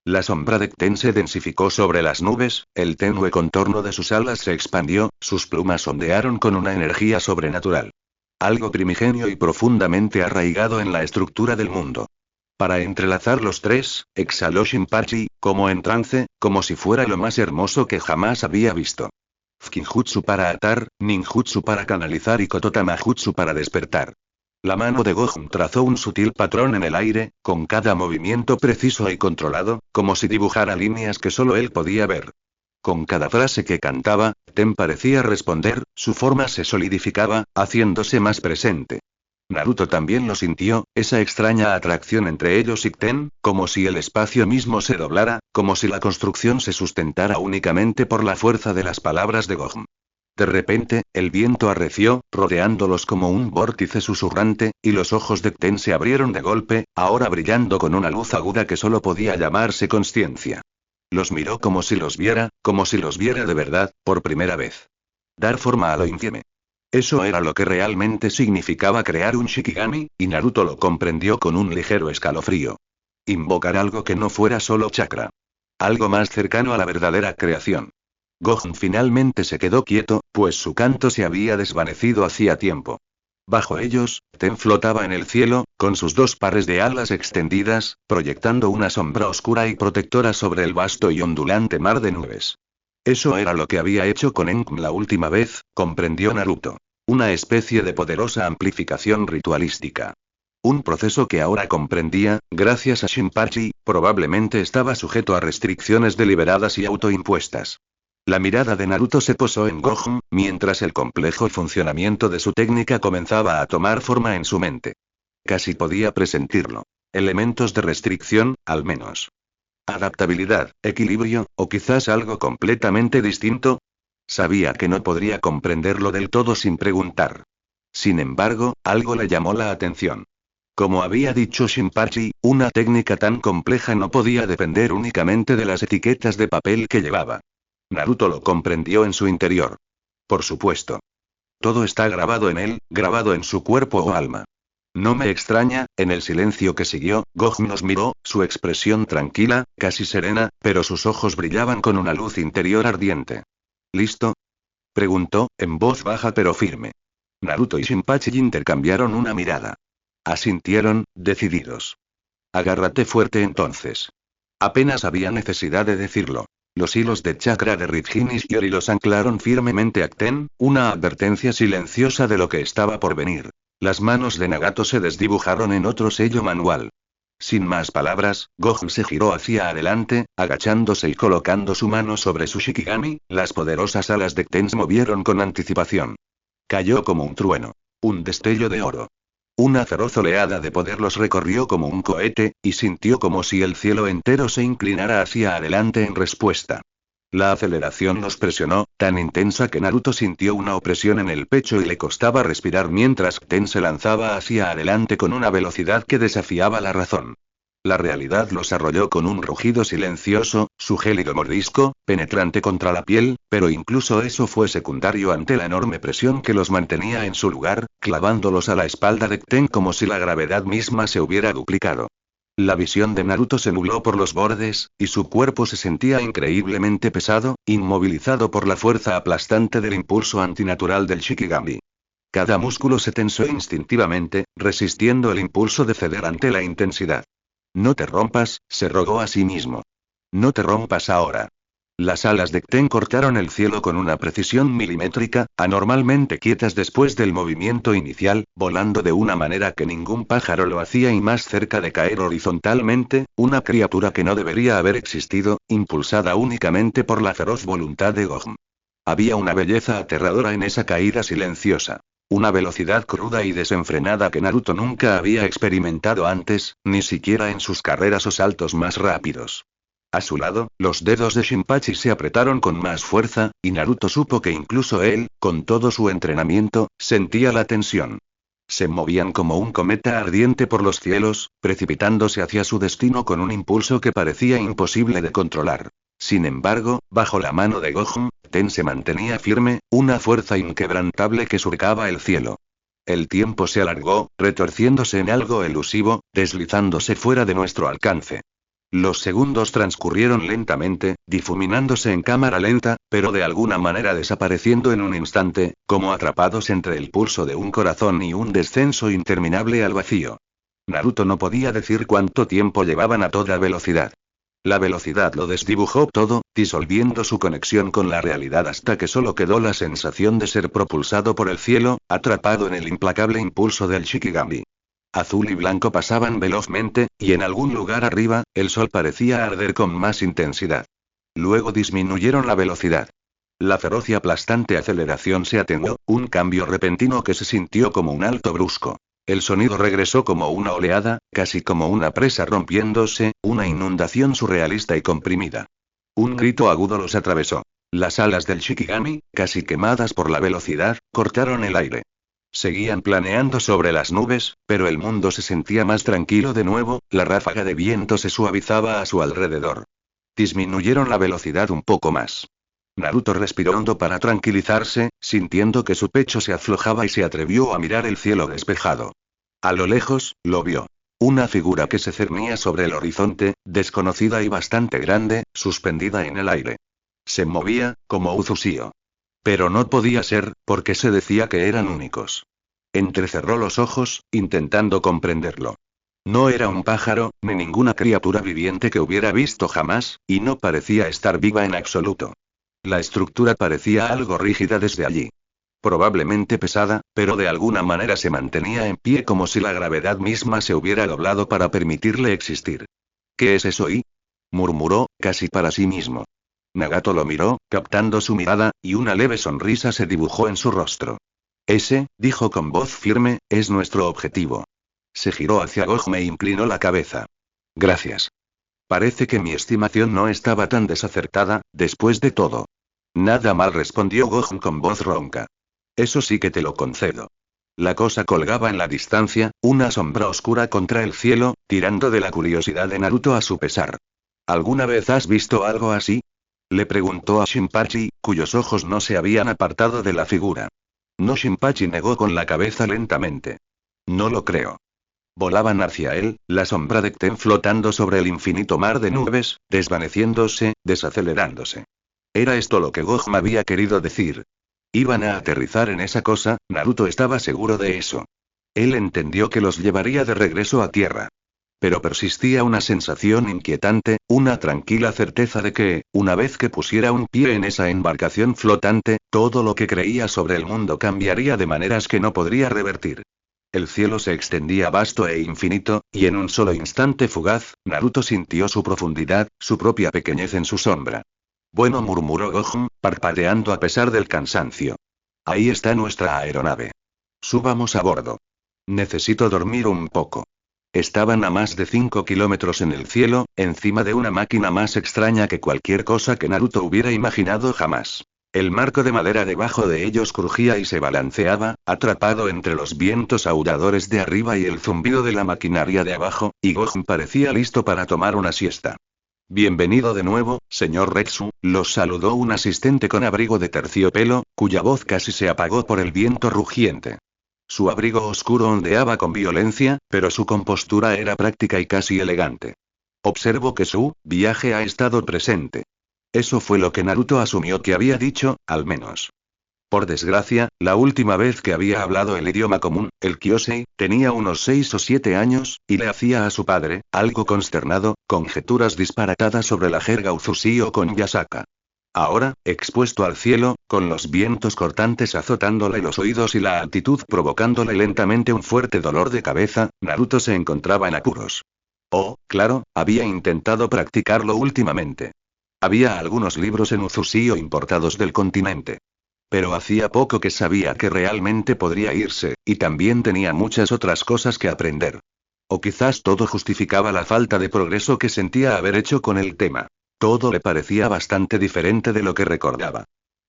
La sombra de Ten se densificó sobre las nubes, el tenue contorno de sus alas se expandió, sus plumas ondearon con una energía sobrenatural. Algo primigenio y profundamente arraigado en la estructura del mundo. Para entrelazar los tres, exhaló Shinpachi, como en trance, como si fuera lo más hermoso que jamás había visto. Fukinjutsu para atar, Ninjutsu para canalizar y Kototamajutsu para despertar. La mano de Gohan trazó un sutil patrón en el aire, con cada movimiento preciso y controlado, como si dibujara líneas que solo él podía ver. Con cada frase que cantaba, Ten parecía responder, su forma se solidificaba, haciéndose más presente. Naruto también lo sintió, esa extraña atracción entre ellos y Ten, como si el espacio mismo se doblara, como si la construcción se sustentara únicamente por la fuerza de las palabras de Gohan. De repente, el viento arreció, rodeándolos como un vórtice susurrante, y los ojos de Ten se abrieron de golpe, ahora brillando con una luz aguda que solo podía llamarse consciencia. Los miró como si los viera de verdad, por primera vez. Dar forma a lo infieme. Eso era lo que realmente significaba crear un Shikigami, y Naruto lo comprendió con un ligero escalofrío. Invocar algo que no fuera solo chakra. Algo más cercano a la verdadera creación. Gohan finalmente se quedó quieto, pues su canto se había desvanecido hacía tiempo. Bajo ellos, Ten flotaba en el cielo, con sus dos pares de alas extendidas, proyectando una sombra oscura y protectora sobre el vasto y ondulante mar de nubes. Eso era lo que había hecho con Enkm la última vez, comprendió Naruto. Una especie de poderosa amplificación ritualística. Un proceso que ahora comprendía, gracias a Shinpachi, probablemente estaba sujeto a restricciones deliberadas y autoimpuestas. La mirada de Naruto se posó en Gohan, mientras el complejo funcionamiento de su técnica comenzaba a tomar forma en su mente. Casi podía presentirlo. Elementos de restricción, al menos. Adaptabilidad, equilibrio, o quizás algo completamente distinto. Sabía que no podría comprenderlo del todo sin preguntar. Sin embargo, algo le llamó la atención. Como había dicho Shinpachi, una técnica tan compleja no podía depender únicamente de las etiquetas de papel que llevaba. Naruto lo comprendió en su interior. Por supuesto. Todo está grabado en él, grabado en su cuerpo o alma. No me extraña, en el silencio que siguió, Gojo nos miró, su expresión tranquila, casi serena, pero sus ojos brillaban con una luz interior ardiente. ¿Listo? Preguntó, en voz baja pero firme. Naruto y Shinpachi intercambiaron una mirada. Asintieron, decididos. Agárrate fuerte entonces. Apenas había necesidad de decirlo. Los hilos de chakra de Rinnegan y Shiori los anclaron firmemente a Ten, una advertencia silenciosa de lo que estaba por venir. Las manos de Nagato se desdibujaron en otro sello manual. Sin más palabras, Gojo se giró hacia adelante, agachándose y colocando su mano sobre su Shikigami, las poderosas alas de Ten se movieron con anticipación. Cayó como un trueno. Un destello de oro. Una feroz oleada de poder los recorrió como un cohete, y sintió como si el cielo entero se inclinara hacia adelante en respuesta. La aceleración los presionó, tan intensa que Naruto sintió una opresión en el pecho y le costaba respirar mientras Ten se lanzaba hacia adelante con una velocidad que desafiaba la razón. La realidad los arrolló con un rugido silencioso, su gélido mordisco, penetrante contra la piel, pero incluso eso fue secundario ante la enorme presión que los mantenía en su lugar, clavándolos a la espalda de Ten como si la gravedad misma se hubiera duplicado. La visión de Naruto se nubló por los bordes, y su cuerpo se sentía increíblemente pesado, inmovilizado por la fuerza aplastante del impulso antinatural del Shikigami. Cada músculo se tensó instintivamente, resistiendo el impulso de ceder ante la intensidad. No te rompas, se rogó a sí mismo. No te rompas ahora. Las alas de Ten cortaron el cielo con una precisión milimétrica, anormalmente quietas después del movimiento inicial, volando de una manera que ningún pájaro lo hacía y más cerca de caer horizontalmente, una criatura que no debería haber existido, impulsada únicamente por la feroz voluntad de Gojo. Había una belleza aterradora en esa caída silenciosa. Una velocidad cruda y desenfrenada que Naruto nunca había experimentado antes, ni siquiera en sus carreras o saltos más rápidos. A su lado, los dedos de Shinpachi se apretaron con más fuerza, y Naruto supo que incluso él, con todo su entrenamiento, sentía la tensión. Se movían como un cometa ardiente por los cielos, precipitándose hacia su destino con un impulso que parecía imposible de controlar. Sin embargo, bajo la mano de Gojo, Ten se mantenía firme, una fuerza inquebrantable que surcaba el cielo. El tiempo se alargó, retorciéndose en algo elusivo, deslizándose fuera de nuestro alcance. Los segundos transcurrieron lentamente, difuminándose en cámara lenta, pero de alguna manera desapareciendo en un instante, como atrapados entre el pulso de un corazón y un descenso interminable al vacío. Naruto no podía decir cuánto tiempo llevaban a toda velocidad. La velocidad lo desdibujó todo, disolviendo su conexión con la realidad hasta que solo quedó la sensación de ser propulsado por el cielo, atrapado en el implacable impulso del Shikigami. Azul y blanco pasaban velozmente, y en algún lugar arriba, el sol parecía arder con más intensidad. Luego disminuyeron la velocidad. La feroz y aplastante aceleración se atenuó, un cambio repentino que se sintió como un alto brusco. El sonido regresó como una oleada, casi como una presa rompiéndose, una inundación surrealista y comprimida. Un grito agudo los atravesó. Las alas del Shikigami, casi quemadas por la velocidad, cortaron el aire. Seguían planeando sobre las nubes, pero el mundo se sentía más tranquilo de nuevo, la ráfaga de viento se suavizaba a su alrededor. Disminuyeron la velocidad un poco más. Naruto respiró hondo para tranquilizarse, sintiendo que su pecho se aflojaba y se atrevió a mirar el cielo despejado. A lo lejos, lo vio. Una figura que se cernía sobre el horizonte, desconocida y bastante grande, suspendida en el aire. Se movía, como Uzusio. Pero no podía ser, porque se decía que eran únicos. Entrecerró los ojos, intentando comprenderlo. No era un pájaro, ni ninguna criatura viviente que hubiera visto jamás, y no parecía estar viva en absoluto. La estructura parecía algo rígida desde allí. Probablemente pesada, pero de alguna manera se mantenía en pie como si la gravedad misma se hubiera doblado para permitirle existir. ¿Qué es eso? Murmuró, casi para sí mismo. Nagato lo miró, captando su mirada, y una leve sonrisa se dibujó en su rostro. Ese, dijo con voz firme, es nuestro objetivo. Se giró hacia Gojo e inclinó la cabeza. Gracias. Parece que mi estimación no estaba tan desacertada, después de todo. Nada mal, respondió Gojo con voz ronca. Eso sí que te lo concedo. La cosa colgaba en la distancia, una sombra oscura contra el cielo, tirando de la curiosidad de Naruto a su pesar. ¿Alguna vez has visto algo así? Le preguntó a Shinpachi, cuyos ojos no se habían apartado de la figura. No, Shinpachi negó con la cabeza lentamente. No lo creo. Volaban hacia él, la sombra de Ten flotando sobre el infinito mar de nubes, desvaneciéndose, desacelerándose. Era esto lo que Gohan había querido decir. Iban a aterrizar en esa cosa, Naruto estaba seguro de eso. Él entendió que los llevaría de regreso a tierra. Pero persistía una sensación inquietante, una tranquila certeza de que, una vez que pusiera un pie en esa embarcación flotante, todo lo que creía sobre el mundo cambiaría de maneras que no podría revertir. El cielo se extendía vasto e infinito, y en un solo instante fugaz, Naruto sintió su profundidad, su propia pequeñez en su sombra. Bueno, murmuró Gohan, parpadeando a pesar del cansancio. Ahí está nuestra aeronave. Subamos a bordo. Necesito dormir un poco. Estaban a más de 5 kilómetros en el cielo, encima de una máquina más extraña que cualquier cosa que Naruto hubiera imaginado jamás. El marco de madera debajo de ellos crujía y se balanceaba, atrapado entre los vientos aulladores de arriba y el zumbido de la maquinaria de abajo, y Gohan parecía listo para tomar una siesta. Bienvenido de nuevo, señor Retsu, los saludó un asistente con abrigo de terciopelo, cuya voz casi se apagó por el viento rugiente. Su abrigo oscuro ondeaba con violencia, pero su compostura era práctica y casi elegante. Observo que su viaje ha estado presente. Eso fue lo que Naruto asumió que había dicho, al menos. Por desgracia, la última vez que había hablado el idioma común, el Kyosei, tenía unos 6 o 7 años, y le hacía a su padre, algo consternado, conjeturas disparatadas sobre la jerga Uzushi o con Yasaka. Ahora, expuesto al cielo, con los vientos cortantes azotándole los oídos y la altitud provocándole lentamente un fuerte dolor de cabeza, Naruto se encontraba en apuros. Oh, claro, había intentado practicarlo últimamente. Había algunos libros en Uzushio importados del continente. Pero hacía poco que sabía que realmente podría irse, y también tenía muchas otras cosas que aprender. O quizás todo justificaba la falta de progreso que sentía haber hecho con el tema. Todo le parecía bastante diferente de lo que recordaba.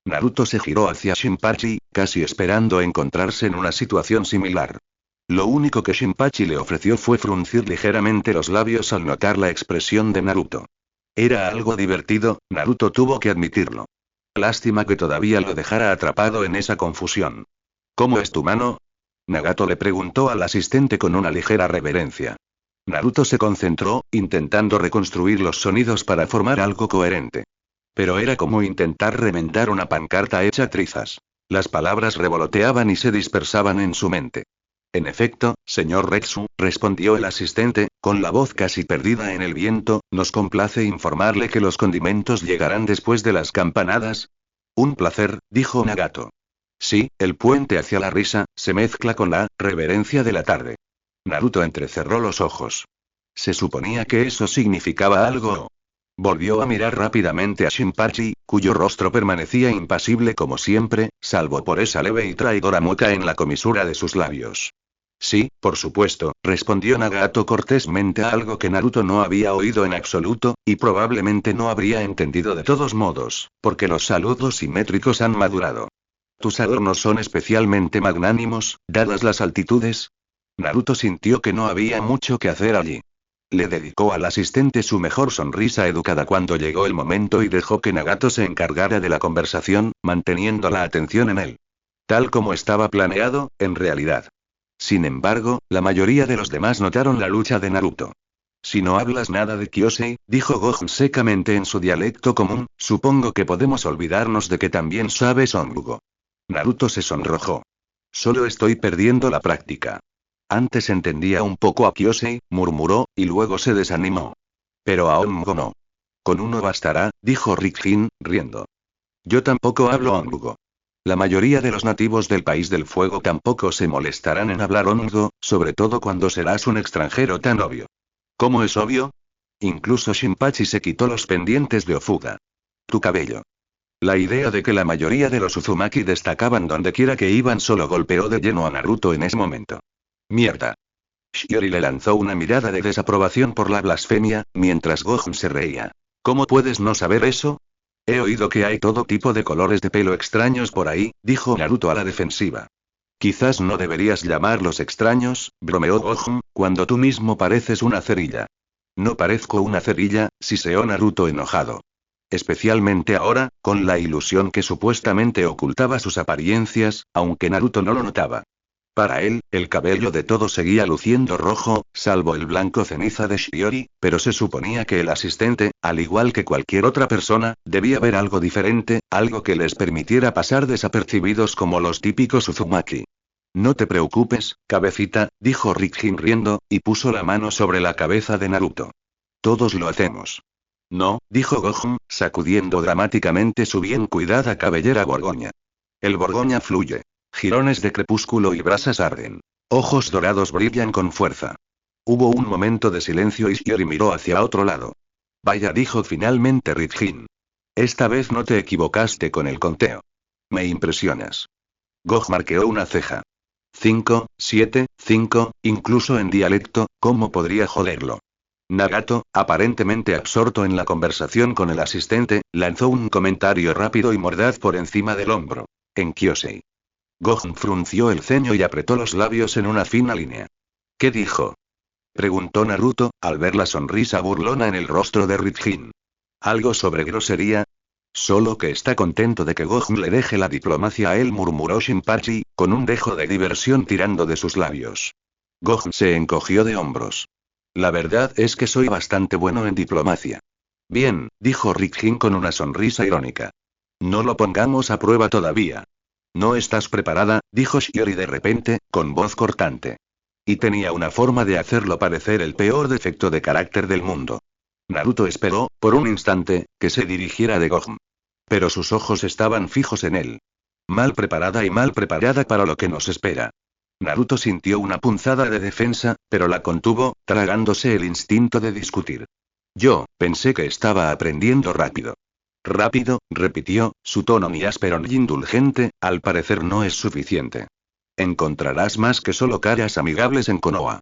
Naruto se giró hacia Shinpachi, casi esperando encontrarse en una situación similar. Lo único que Shinpachi le ofreció fue fruncir ligeramente los labios al notar la expresión de Naruto. Era algo divertido, Naruto tuvo que admitirlo. Lástima que todavía lo dejara atrapado en esa confusión. ¿Cómo es tu mano? Nagato le preguntó al asistente con una ligera reverencia. Naruto se concentró, intentando reconstruir los sonidos para formar algo coherente. Pero era como intentar remendar una pancarta hecha trizas. Las palabras revoloteaban y se dispersaban en su mente. En efecto, señor Retsu, respondió el asistente, con la voz casi perdida en el viento, nos complace informarle que los condimentos llegarán después de las campanadas. Un placer, dijo Nagato. Sí, el puente hacia la risa, se mezcla con la reverencia de la tarde. Naruto entrecerró los ojos. Se suponía que eso significaba algo. Volvió a mirar rápidamente a Shinpachi, cuyo rostro permanecía impasible como siempre, salvo por esa leve y traidora mueca en la comisura de sus labios. Sí, por supuesto, respondió Nagato cortésmente a algo que Naruto no había oído en absoluto, y probablemente no habría entendido de todos modos, porque los saludos simétricos han madurado. ¿Tus adornos son especialmente magnánimos, dadas las altitudes? Naruto sintió que no había mucho que hacer allí. Le dedicó al asistente su mejor sonrisa educada cuando llegó el momento y dejó que Nagato se encargara de la conversación, manteniendo la atención en él. Tal como estaba planeado, en realidad. Sin embargo, la mayoría de los demás notaron la lucha de Naruto. Si no hablas nada de Kyosei, dijo Gohan secamente en su dialecto común, supongo que podemos olvidarnos de que también sabes Ongugo. Naruto se sonrojó. Solo estoy perdiendo la práctica. Antes entendía un poco a Kyosei, murmuró, y luego se desanimó. Pero a Ongugo no. Con uno bastará, dijo Rikin, riendo. Yo tampoco hablo Ongugo. La mayoría de los nativos del País del Fuego tampoco se molestarán en hablar Ongugo, sobre todo cuando serás un extranjero tan obvio. ¿Cómo es obvio? Incluso Shinpachi se quitó los pendientes de Ofuga. Tu cabello. La idea de que la mayoría de los Uzumaki destacaban donde quiera que iban solo golpeó de lleno a Naruto en ese momento. Mierda. Shiori le lanzó una mirada de desaprobación por la blasfemia, mientras Gohan se reía. ¿Cómo puedes no saber eso? He oído que hay todo tipo de colores de pelo extraños por ahí, dijo Naruto a la defensiva. Quizás no deberías llamarlos extraños, bromeó Gohan, cuando tú mismo pareces una cerilla. No parezco una cerilla, siseó Naruto enojado. Especialmente ahora, con la ilusión que supuestamente ocultaba sus apariencias, aunque Naruto no lo notaba. Para él, el cabello de todos seguía luciendo rojo, salvo el blanco ceniza de Shiori, pero se suponía que el asistente, al igual que cualquier otra persona, debía ver algo diferente, algo que les permitiera pasar desapercibidos como los típicos Uzumaki. No te preocupes, cabecita, dijo Rikin riendo, y puso la mano sobre la cabeza de Naruto. Todos lo hacemos. No, dijo Gohan, sacudiendo dramáticamente su bien cuidada cabellera borgoña. El borgoña fluye. Jirones de crepúsculo y brasas arden. Ojos dorados brillan con fuerza. Hubo un momento de silencio y Shiori miró hacia otro lado. Vaya, dijo finalmente Rikin. Esta vez no te equivocaste con el conteo. Me impresionas. Gohan arqueó una ceja. 5, 7, 5, incluso en dialecto, ¿cómo podría joderlo? Nagato, aparentemente absorto en la conversación con el asistente, lanzó un comentario rápido y mordaz por encima del hombro. En Kyosei. Gohan frunció el ceño y apretó los labios en una fina línea. ¿Qué dijo? Preguntó Naruto, al ver la sonrisa burlona en el rostro de Rikin. ¿Algo sobre grosería? Solo que está contento de que Gohan le deje la diplomacia a él, murmuró Shinpachi, con un dejo de diversión tirando de sus labios. Gohan se encogió de hombros. La verdad es que soy bastante bueno en diplomacia. Bien, dijo Rikin con una sonrisa irónica. No lo pongamos a prueba todavía. No estás preparada, dijo Shiori de repente, con voz cortante. Y tenía una forma de hacerlo parecer el peor defecto de carácter del mundo. Naruto esperó, por un instante, que se dirigiera de Gohan. Pero sus ojos estaban fijos en él. Mal preparada y mal preparada para lo que nos espera. Naruto sintió una punzada de defensa, pero la contuvo, tragándose el instinto de discutir. Yo, pensé que estaba aprendiendo rápido. Rápido, repitió, su tono ni áspero ni indulgente, al parecer no es suficiente. Encontrarás más que solo caras amigables en Konoha.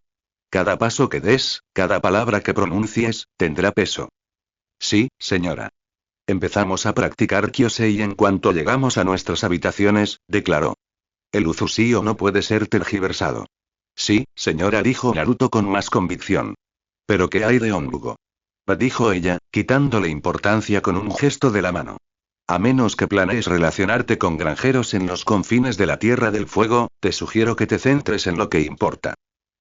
Cada paso que des, cada palabra que pronuncies, tendrá peso. Sí, señora. Empezamos a practicar Kyosei en cuanto llegamos a nuestras habitaciones, declaró. El Uzusio no puede ser tergiversado. Sí, señora, dijo Naruto con más convicción. ¿Pero qué hay de Onbugo? Dijo ella, quitándole importancia con un gesto de la mano. A menos que planees relacionarte con granjeros en los confines de la Tierra del Fuego, te sugiero que te centres en lo que importa.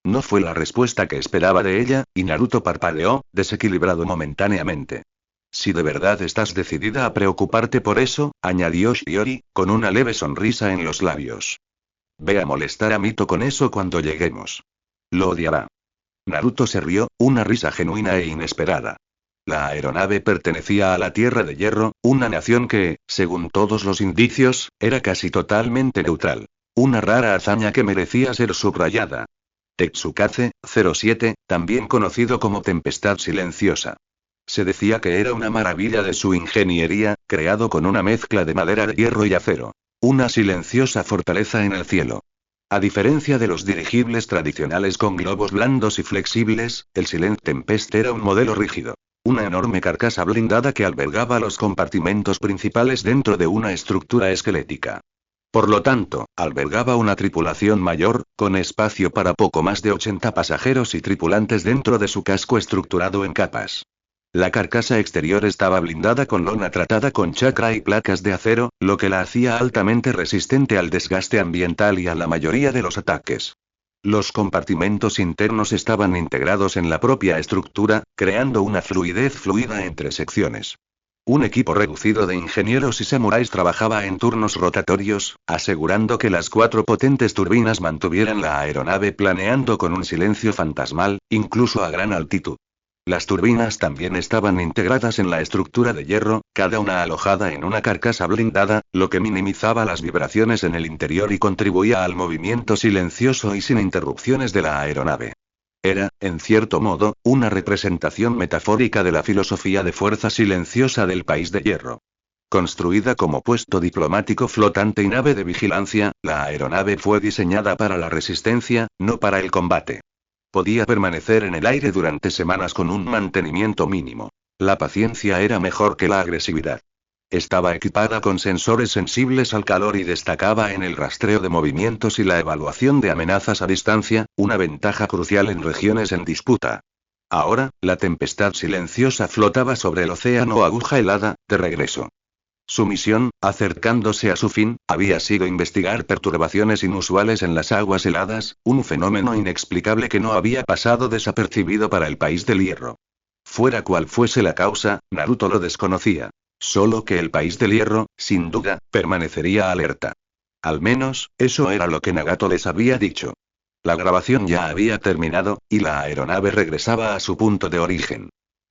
No fue la respuesta que esperaba de ella, y Naruto parpadeó, desequilibrado momentáneamente. Si de verdad estás decidida a preocuparte por eso, añadió Shiori, con una leve sonrisa en los labios. Ve a molestar a Mito con eso cuando lleguemos. Lo odiará. Naruto se rió, una risa genuina e inesperada. La aeronave pertenecía a la Tierra de Hierro, una nación que, según todos los indicios, era casi totalmente neutral. Una rara hazaña que merecía ser subrayada. Tetsukaze, 07, también conocido como Tempestad Silenciosa. Se decía que era una maravilla de su ingeniería, creado con una mezcla de madera de hierro y acero. Una silenciosa fortaleza en el cielo. A diferencia de los dirigibles tradicionales con globos blandos y flexibles, el Silent Tempest era un modelo rígido. Una enorme carcasa blindada que albergaba los compartimentos principales dentro de una estructura esquelética. Por lo tanto, albergaba una tripulación mayor, con espacio para poco más de 80 pasajeros y tripulantes dentro de su casco estructurado en capas. La carcasa exterior estaba blindada con lona tratada con chakra y placas de acero, lo que la hacía altamente resistente al desgaste ambiental y a la mayoría de los ataques. Los compartimentos internos estaban integrados en la propia estructura, creando una fluidez fluida entre secciones. Un equipo reducido de ingenieros y samuráis trabajaba en turnos rotatorios, asegurando que las 4 potentes turbinas mantuvieran la aeronave planeando con un silencio fantasmal, incluso a gran altitud. Las turbinas también estaban integradas en la estructura de hierro, cada una alojada en una carcasa blindada, lo que minimizaba las vibraciones en el interior y contribuía al movimiento silencioso y sin interrupciones de la aeronave. Era, en cierto modo, una representación metafórica de la filosofía de fuerza silenciosa del país de hierro. Construida como puesto diplomático flotante y nave de vigilancia, la aeronave fue diseñada para la resistencia, no para el combate. Podía permanecer en el aire durante semanas con un mantenimiento mínimo. La paciencia era mejor que la agresividad. Estaba equipada con sensores sensibles al calor y destacaba en el rastreo de movimientos y la evaluación de amenazas a distancia, una ventaja crucial en regiones en disputa. Ahora, la tempestad silenciosa flotaba sobre el océano aguja helada, de regreso. Su misión, acercándose a su fin, había sido investigar perturbaciones inusuales en las aguas heladas, un fenómeno inexplicable que no había pasado desapercibido para el país del hierro. Fuera cual fuese la causa, Naruto lo desconocía. Solo que el país del hierro, sin duda, permanecería alerta. Al menos, eso era lo que Nagato les había dicho. La grabación ya había terminado, y la aeronave regresaba a su punto de origen.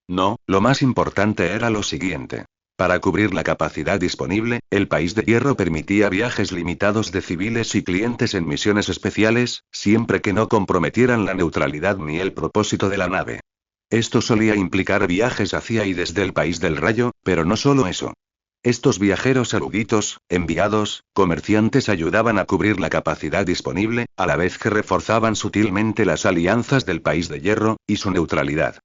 No, lo más importante era lo siguiente. Para cubrir la capacidad disponible, el país de hierro permitía viajes limitados de civiles y clientes en misiones especiales, siempre que no comprometieran la neutralidad ni el propósito de la nave. Esto solía implicar viajes hacia y desde el país del rayo, pero no solo eso. Estos viajeros eruditos, enviados, comerciantes ayudaban a cubrir la capacidad disponible, a la vez que reforzaban sutilmente las alianzas del país de hierro, y su neutralidad.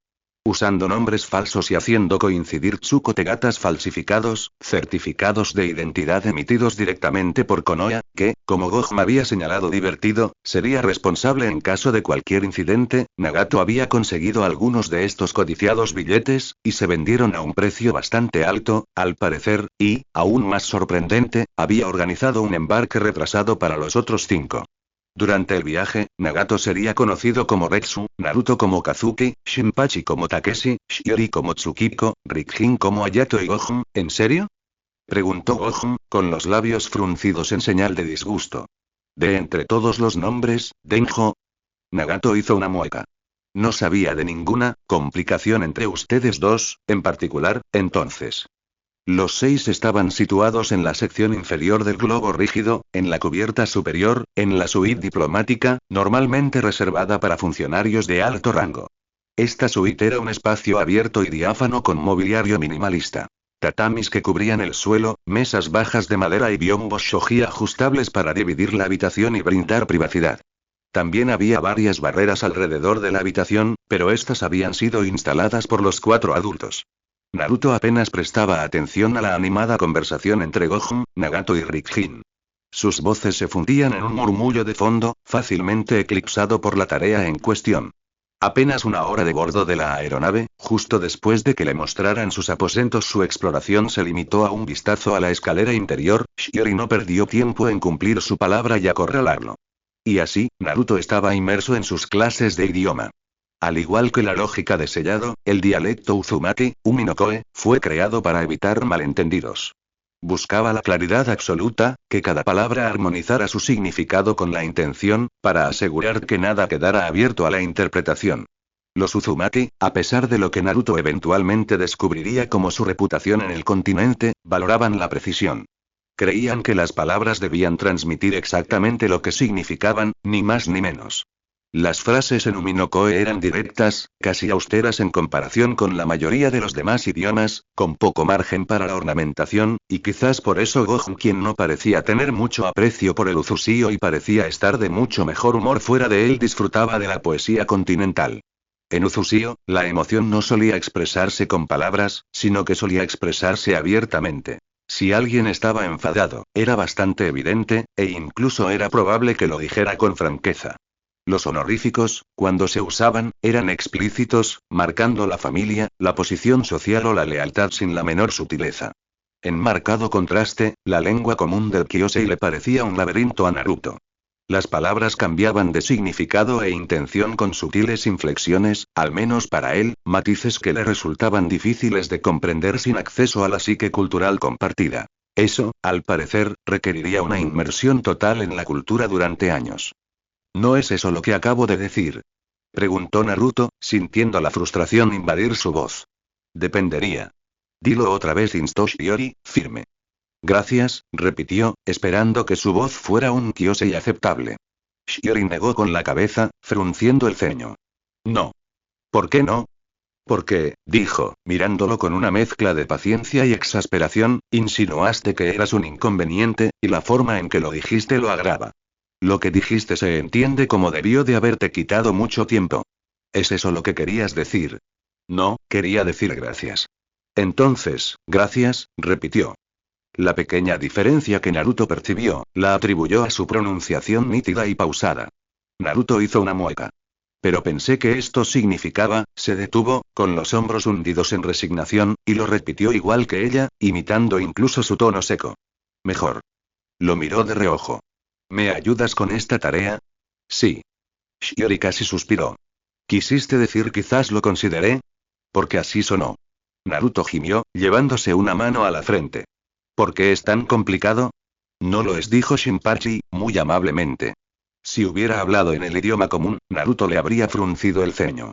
Usando nombres falsos y haciendo coincidir Tsukotegatas falsificados, certificados de identidad emitidos directamente por Konoha, que, como Gohan había señalado divertido, sería responsable en caso de cualquier incidente, Nagato había conseguido algunos de estos codiciados billetes, y se vendieron a un precio bastante alto, al parecer, y, aún más sorprendente, había organizado un embarque retrasado para los otros 5. Durante el viaje, Nagato sería conocido como Retsu, Naruto como Kazuki, Shinpachi como Takeshi, Shiori como Tsukiko, Rikjin como Ayato y Gohan, ¿en serio? Preguntó Gohan, con los labios fruncidos en señal de disgusto. De entre todos los nombres, Denjo. Nagato hizo una mueca. No sabía de ninguna complicación entre ustedes dos, en particular, entonces. Los 6 estaban situados en la sección inferior del globo rígido, en la cubierta superior, en la suite diplomática, normalmente reservada para funcionarios de alto rango. Esta suite era un espacio abierto y diáfano con mobiliario minimalista. Tatamis que cubrían el suelo, mesas bajas de madera y biombos shoji ajustables para dividir la habitación y brindar privacidad. También había varias barreras alrededor de la habitación, pero estas habían sido instaladas por los 4 adultos. Naruto apenas prestaba atención a la animada conversación entre Gohan, Nagato y Rikjin. Sus voces se fundían en un murmullo de fondo, fácilmente eclipsado por la tarea en cuestión. Apenas una hora de bordo de la aeronave, justo después de que le mostraran sus aposentos, su exploración se limitó a un vistazo a la escalera interior. Shiori no perdió tiempo en cumplir su palabra y acorralarlo. Y así, Naruto estaba inmerso en sus clases de idioma. Al igual que la lógica de sellado, el dialecto Uzumaki, Umi-no-koe, fue creado para evitar malentendidos. Buscaba la claridad absoluta, que cada palabra armonizara su significado con la intención, para asegurar que nada quedara abierto a la interpretación. Los Uzumaki, a pesar de lo que Naruto eventualmente descubriría como su reputación en el continente, valoraban la precisión. Creían que las palabras debían transmitir exactamente lo que significaban, ni más ni menos. Las frases en Umi-no-koe eran directas, casi austeras en comparación con la mayoría de los demás idiomas, con poco margen para la ornamentación, y quizás por eso Gohan, quien no parecía tener mucho aprecio por el Uzusio y parecía estar de mucho mejor humor fuera de él, disfrutaba de la poesía continental. En Uzusio, la emoción no solía expresarse con palabras, sino que solía expresarse abiertamente. Si alguien estaba enfadado, era bastante evidente, e incluso era probable que lo dijera con franqueza. Los honoríficos, cuando se usaban, eran explícitos, marcando la familia, la posición social o la lealtad sin la menor sutileza. En marcado contraste, la lengua común del Kyosei le parecía un laberinto a Naruto. Las palabras cambiaban de significado e intención con sutiles inflexiones, al menos para él, matices que le resultaban difíciles de comprender sin acceso a la psique cultural compartida. Eso, al parecer, requeriría una inmersión total en la cultura durante años. ¿No es eso lo que acabo de decir?, preguntó Naruto, sintiendo la frustración invadir su voz. Dependería. Dilo otra vez, instó Shiori, firme. Gracias, repitió, esperando que su voz fuera un Kyosei aceptable. Shiori negó con la cabeza, frunciendo el ceño. No. ¿Por qué no? Porque, dijo, mirándolo con una mezcla de paciencia y exasperación, insinuaste que eras un inconveniente, y la forma en que lo dijiste lo agrava. Lo que dijiste se entiende como debió de haberte quitado mucho tiempo. ¿Es eso lo que querías decir? No, quería decir gracias. Entonces, gracias, repitió. La pequeña diferencia que Naruto percibió, la atribuyó a su pronunciación nítida y pausada. Naruto hizo una mueca. Pero pensé que esto significaba, se detuvo, con los hombros hundidos en resignación, y lo repitió igual que ella, imitando incluso su tono seco. Mejor. Lo miró de reojo. ¿Me ayudas con esta tarea? Sí. Shiori casi suspiró. ¿Quisiste decir quizás lo consideré? Porque así sonó. Naruto gimió, llevándose una mano a la frente. ¿Por qué es tan complicado? No lo es, dijo Shinpachi, muy amablemente. Si hubiera hablado en el idioma común, Naruto le habría fruncido el ceño.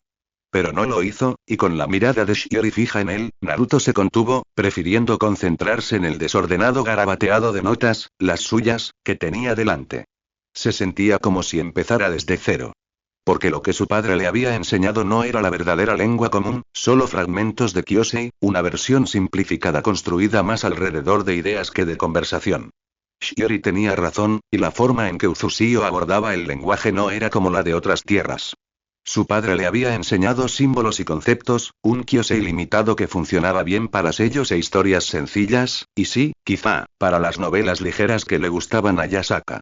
Pero no lo hizo, y con la mirada de Shiori fija en él, Naruto se contuvo, prefiriendo concentrarse en el desordenado garabateado de notas, las suyas, que tenía delante. Se sentía como si empezara desde cero. Porque lo que su padre le había enseñado no era la verdadera lengua común, solo fragmentos de Kyosei, una versión simplificada construida más alrededor de ideas que de conversación. Shiori tenía razón, y la forma en que Uzushio abordaba el lenguaje no era como la de otras tierras. Su padre le había enseñado símbolos y conceptos, un Kyosei limitado que funcionaba bien para sellos e historias sencillas, y sí, quizá, para las novelas ligeras que le gustaban a Yasaka.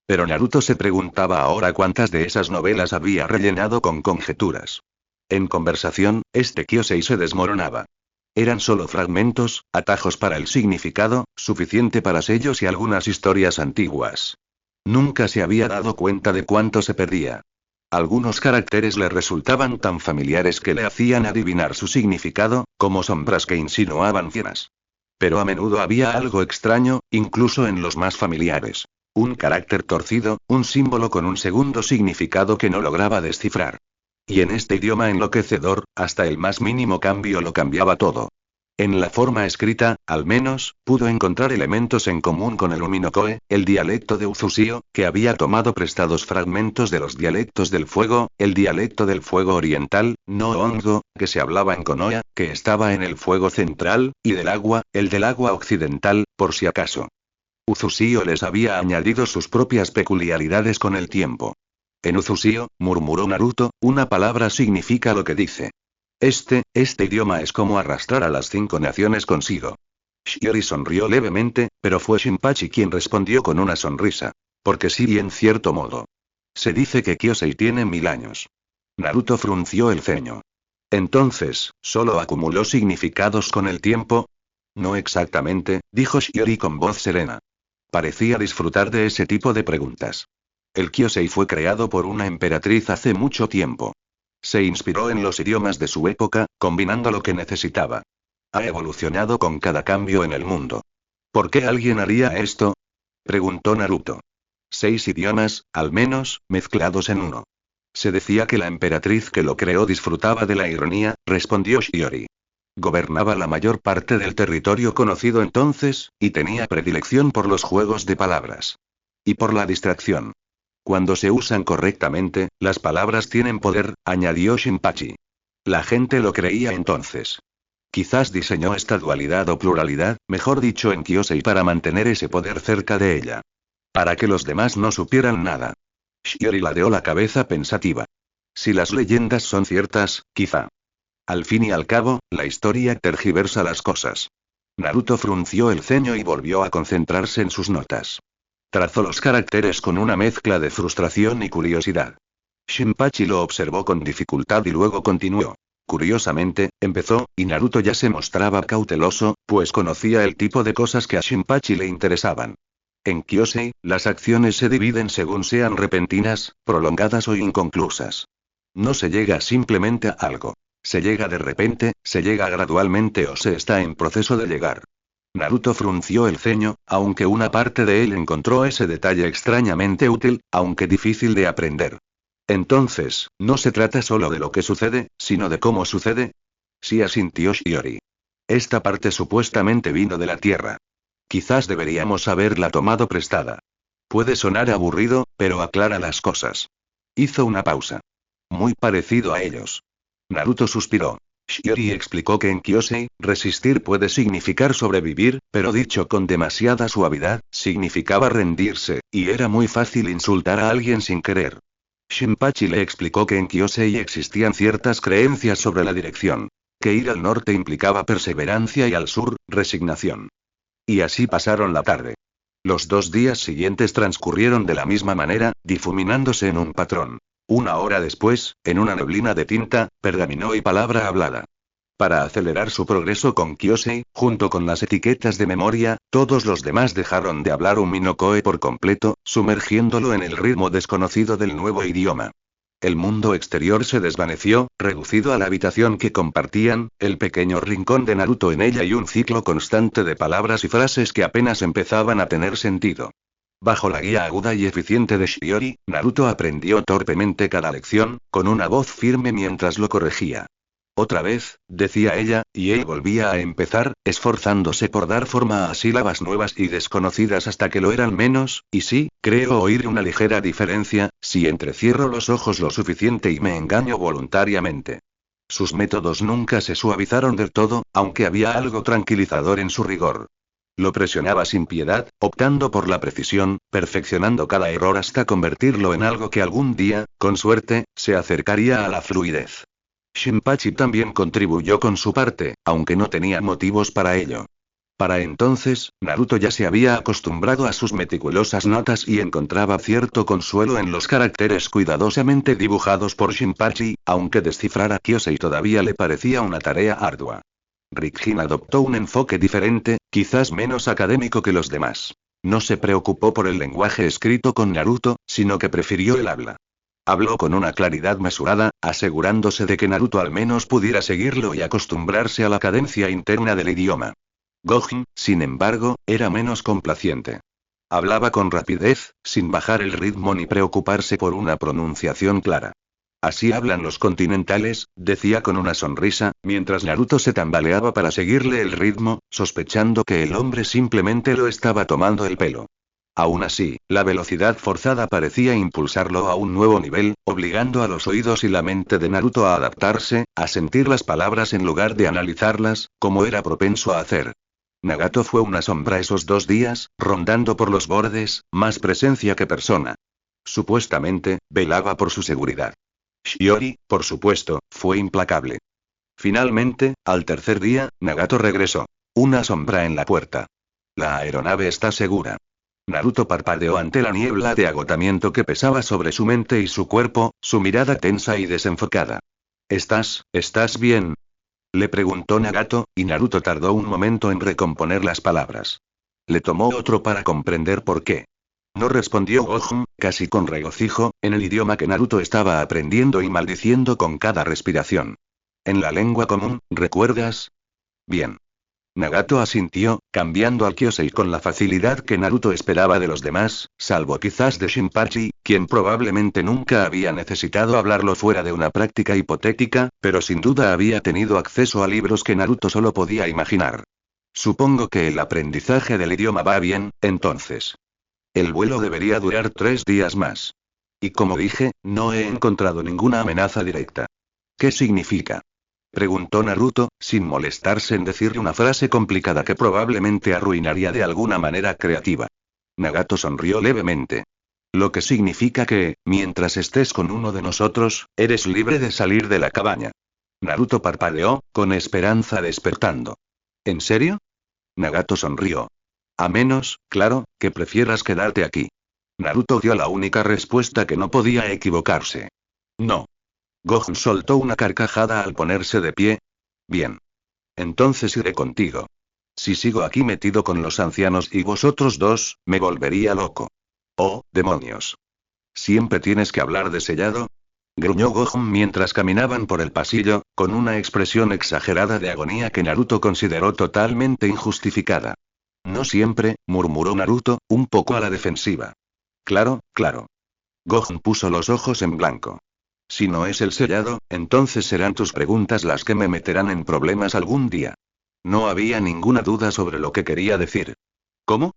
Pero Naruto se preguntaba ahora cuántas de esas novelas había rellenado con conjeturas. En conversación, este Kyosei se desmoronaba. Eran solo fragmentos, atajos para el significado, suficiente para sellos y algunas historias antiguas. Nunca se había dado cuenta de cuánto se perdía. Algunos caracteres le resultaban tan familiares que le hacían adivinar su significado, como sombras que insinuaban cienas. Pero a menudo había algo extraño, incluso en los más familiares. Un carácter torcido, un símbolo con un segundo significado que no lograba descifrar. Y en este idioma enloquecedor, hasta el más mínimo cambio lo cambiaba todo. En la forma escrita, al menos, pudo encontrar elementos en común con el Uminokoe, el dialecto de Uzushio, que había tomado prestados fragmentos de los dialectos del fuego, el dialecto del fuego oriental, no Hongo, que se hablaba en Konoha, que estaba en el fuego central, y del agua, el del agua occidental, por si acaso. Uzushio les había añadido sus propias peculiaridades con el tiempo. En Uzushio, murmuró Naruto, una palabra significa lo que dice. Este idioma es como arrastrar a las 5 naciones consigo. Shiori sonrió levemente, pero fue Shinpachi quien respondió con una sonrisa. Porque sí, y en cierto modo. Se dice que Kyosei tiene 1000 años. Naruto frunció el ceño. Entonces, ¿solo acumuló significados con el tiempo? No exactamente, dijo Shiori con voz serena. Parecía disfrutar de ese tipo de preguntas. El Kyosei fue creado por una emperatriz hace mucho tiempo. Se inspiró en los idiomas de su época, combinando lo que necesitaba. Ha evolucionado con cada cambio en el mundo. ¿Por qué alguien haría esto? Preguntó Naruto. 6 idiomas, al menos, mezclados en uno. Se decía que la emperatriz que lo creó disfrutaba de la ironía, respondió Shiori. Gobernaba la mayor parte del territorio conocido entonces, y tenía predilección por los juegos de palabras. Y por la distracción. Cuando se usan correctamente, las palabras tienen poder, añadió Shinpachi. La gente lo creía entonces. Quizás diseñó esta dualidad o pluralidad, mejor dicho en Kyosei para mantener ese poder cerca de ella. Para que los demás no supieran nada. Shiori ladeó la cabeza pensativa. Si las leyendas son ciertas, quizá. Al fin y al cabo, la historia tergiversa las cosas. Naruto frunció el ceño y volvió a concentrarse en sus notas. Trazó los caracteres con una mezcla de frustración y curiosidad. Shinpachi lo observó con dificultad y luego continuó. Curiosamente, empezó, y Naruto ya se mostraba cauteloso, pues conocía el tipo de cosas que a Shinpachi le interesaban. En Kyosei, las acciones se dividen según sean repentinas, prolongadas o inconclusas. No se llega simplemente a algo. Se llega de repente, se llega gradualmente o se está en proceso de llegar. Naruto frunció el ceño, aunque una parte de él encontró ese detalle extrañamente útil, aunque difícil de aprender. Entonces, ¿no se trata solo de lo que sucede, sino de cómo sucede? Sí, asintió Shiori. Esta parte supuestamente vino de la Tierra. Quizás deberíamos haberla tomado prestada. Puede sonar aburrido, pero aclara las cosas. Hizo una pausa. Muy parecido a ellos. Naruto suspiró. Shiori explicó que en Kyosei, resistir puede significar sobrevivir, pero dicho con demasiada suavidad, significaba rendirse, y era muy fácil insultar a alguien sin querer. Shinpachi le explicó que en Kyosei existían ciertas creencias sobre la dirección. Que ir al norte implicaba perseverancia y al sur, resignación. Y así pasaron la tarde. Los 2 días siguientes transcurrieron de la misma manera, difuminándose en un patrón. 1 hora después, en una neblina de tinta, pergamino y palabra hablada. Para acelerar su progreso con Kyosei, junto con las etiquetas de memoria, todos los demás dejaron de hablar un Minokoe por completo, sumergiéndolo en el ritmo desconocido del nuevo idioma. El mundo exterior se desvaneció, reducido a la habitación que compartían, el pequeño rincón de Naruto en ella y un ciclo constante de palabras y frases que apenas empezaban a tener sentido. Bajo la guía aguda y eficiente de Shiori, Naruto aprendió torpemente cada lección, con una voz firme mientras lo corregía. Otra vez, decía ella, y él volvía a empezar, esforzándose por dar forma a sílabas nuevas y desconocidas hasta que lo eran menos, y sí, creo oír una ligera diferencia, si entrecierro los ojos lo suficiente y me engaño voluntariamente. Sus métodos nunca se suavizaron del todo, aunque había algo tranquilizador en su rigor. Lo presionaba sin piedad, optando por la precisión, perfeccionando cada error hasta convertirlo en algo que algún día, con suerte, se acercaría a la fluidez. Shinpachi también contribuyó con su parte, aunque no tenía motivos para ello. Para entonces, Naruto ya se había acostumbrado a sus meticulosas notas y encontraba cierto consuelo en los caracteres cuidadosamente dibujados por Shinpachi, aunque descifrar a Kyosei todavía le parecía una tarea ardua. Rikin adoptó un enfoque diferente, quizás menos académico que los demás. No se preocupó por el lenguaje escrito con Naruto, sino que prefirió el habla. Habló con una claridad mesurada, asegurándose de que Naruto al menos pudiera seguirlo y acostumbrarse a la cadencia interna del idioma. Gohan, sin embargo, era menos complaciente. Hablaba con rapidez, sin bajar el ritmo ni preocuparse por una pronunciación clara. Así hablan los continentales, decía con una sonrisa, mientras Naruto se tambaleaba para seguirle el ritmo, sospechando que el hombre simplemente lo estaba tomando el pelo. Aún así, la velocidad forzada parecía impulsarlo a un nuevo nivel, obligando a los oídos y la mente de Naruto a adaptarse, a sentir las palabras en lugar de analizarlas, como era propenso a hacer. Nagato fue una sombra esos 2 días, rondando por los bordes, más presencia que persona. Supuestamente, velaba por su seguridad. Shiori, por supuesto, fue implacable. Finalmente, al tercer día, Nagato regresó. Una sombra en la puerta. La aeronave está segura. Naruto parpadeó ante la niebla de agotamiento que pesaba sobre su mente y su cuerpo, su mirada tensa y desenfocada. ¿Estás bien? Le preguntó Nagato, y Naruto tardó un momento en recomponer las palabras. Le tomó otro para comprender por qué. No respondió Gohan, casi con regocijo, en el idioma que Naruto estaba aprendiendo y maldiciendo con cada respiración. En la lengua común, ¿recuerdas? Bien. Nagato asintió, cambiando al Kyosei con la facilidad que Naruto esperaba de los demás, salvo quizás de Shinpachi, quien probablemente nunca había necesitado hablarlo fuera de una práctica hipotética, pero sin duda había tenido acceso a libros que Naruto solo podía imaginar. Supongo que el aprendizaje del idioma va bien, entonces. El vuelo debería durar 3 días más. Y como dije, no he encontrado ninguna amenaza directa. ¿Qué significa? Preguntó Naruto, sin molestarse en decirle una frase complicada que probablemente arruinaría de alguna manera creativa. Nagato sonrió levemente. Lo que significa que, mientras estés con uno de nosotros, eres libre de salir de la cabaña. Naruto parpadeó, con esperanza despertando. ¿En serio? Nagato sonrió. A menos, claro, que prefieras quedarte aquí. Naruto dio la única respuesta que no podía equivocarse. No. Gohan soltó una carcajada al ponerse de pie. Bien. Entonces iré contigo. Si sigo aquí metido con los ancianos y vosotros dos, me volvería loco. Oh, demonios. ¿Siempre tienes que hablar de sellado? Gruñó Gohan mientras caminaban por el pasillo, con una expresión exagerada de agonía que Naruto consideró totalmente injustificada. No siempre, murmuró Naruto, un poco a la defensiva. Claro, claro. Gohan puso los ojos en blanco. Si no es el sellado, entonces serán tus preguntas las que me meterán en problemas algún día. No había ninguna duda sobre lo que quería decir. ¿Cómo?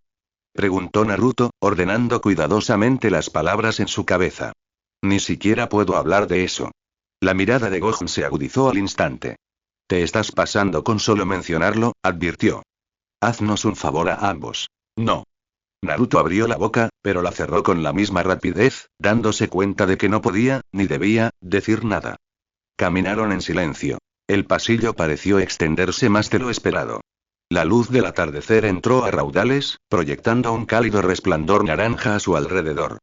Preguntó Naruto, ordenando cuidadosamente las palabras en su cabeza. Ni siquiera puedo hablar de eso. La mirada de Gohan se agudizó al instante. Te estás pasando con solo mencionarlo, advirtió. Haznos un favor a ambos. No. Naruto abrió la boca, pero la cerró con la misma rapidez, dándose cuenta de que no podía, ni debía, decir nada. Caminaron en silencio. El pasillo pareció extenderse más de lo esperado. La luz del atardecer entró a raudales, proyectando un cálido resplandor naranja a su alrededor.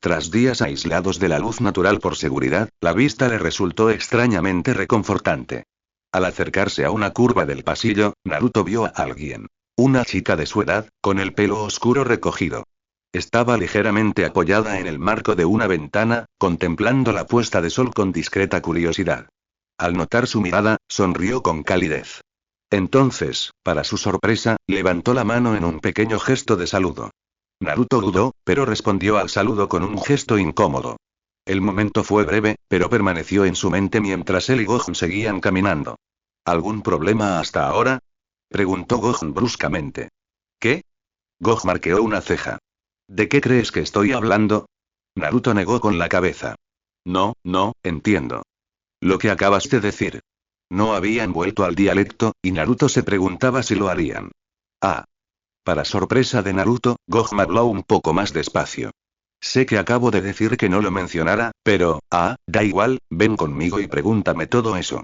Tras días aislados de la luz natural por seguridad, la vista le resultó extrañamente reconfortante. Al acercarse a una curva del pasillo, Naruto vio a alguien. Una chica de su edad, con el pelo oscuro recogido. Estaba ligeramente apoyada en el marco de una ventana, contemplando la puesta de sol con discreta curiosidad. Al notar su mirada, sonrió con calidez. Entonces, para su sorpresa, levantó la mano en un pequeño gesto de saludo. Naruto dudó, pero respondió al saludo con un gesto incómodo. El momento fue breve, pero permaneció en su mente mientras él y Gohan seguían caminando. ¿Algún problema hasta ahora?, preguntó Gohan bruscamente. ¿Qué? Gohan arqueó una ceja. ¿De qué crees que estoy hablando? Naruto negó con la cabeza. No, entiendo. Lo que acabas de decir. No habían vuelto al dialecto, y Naruto se preguntaba si lo harían. Ah. Para sorpresa de Naruto, Gohan habló un poco más despacio. Sé que acabo de decir que no lo mencionara, pero, da igual, ven conmigo y pregúntame todo eso.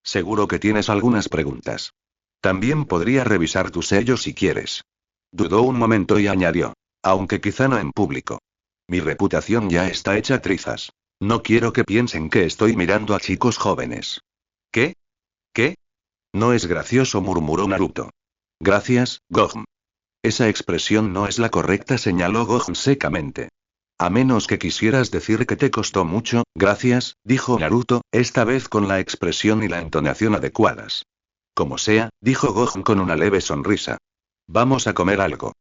Seguro que tienes algunas preguntas. También podría revisar tu sello si quieres. Dudó un momento y añadió. Aunque quizá no en público. Mi reputación ya está hecha trizas. No quiero que piensen que estoy mirando a chicos jóvenes. ¿Qué? ¿Qué? No es gracioso, murmuró Naruto. Gracias, Gohan. Esa expresión no es la correcta, señaló Gohan secamente. A menos que quisieras decir que te costó mucho, gracias, dijo Naruto, esta vez con la expresión y la entonación adecuadas. Como sea, dijo Gohan con una leve sonrisa. Vamos a comer algo.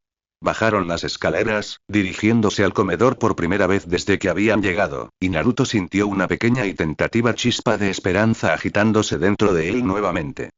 Bajaron las escaleras, dirigiéndose al comedor por primera vez desde que habían llegado, y Naruto sintió una pequeña y tentativa chispa de esperanza agitándose dentro de él nuevamente.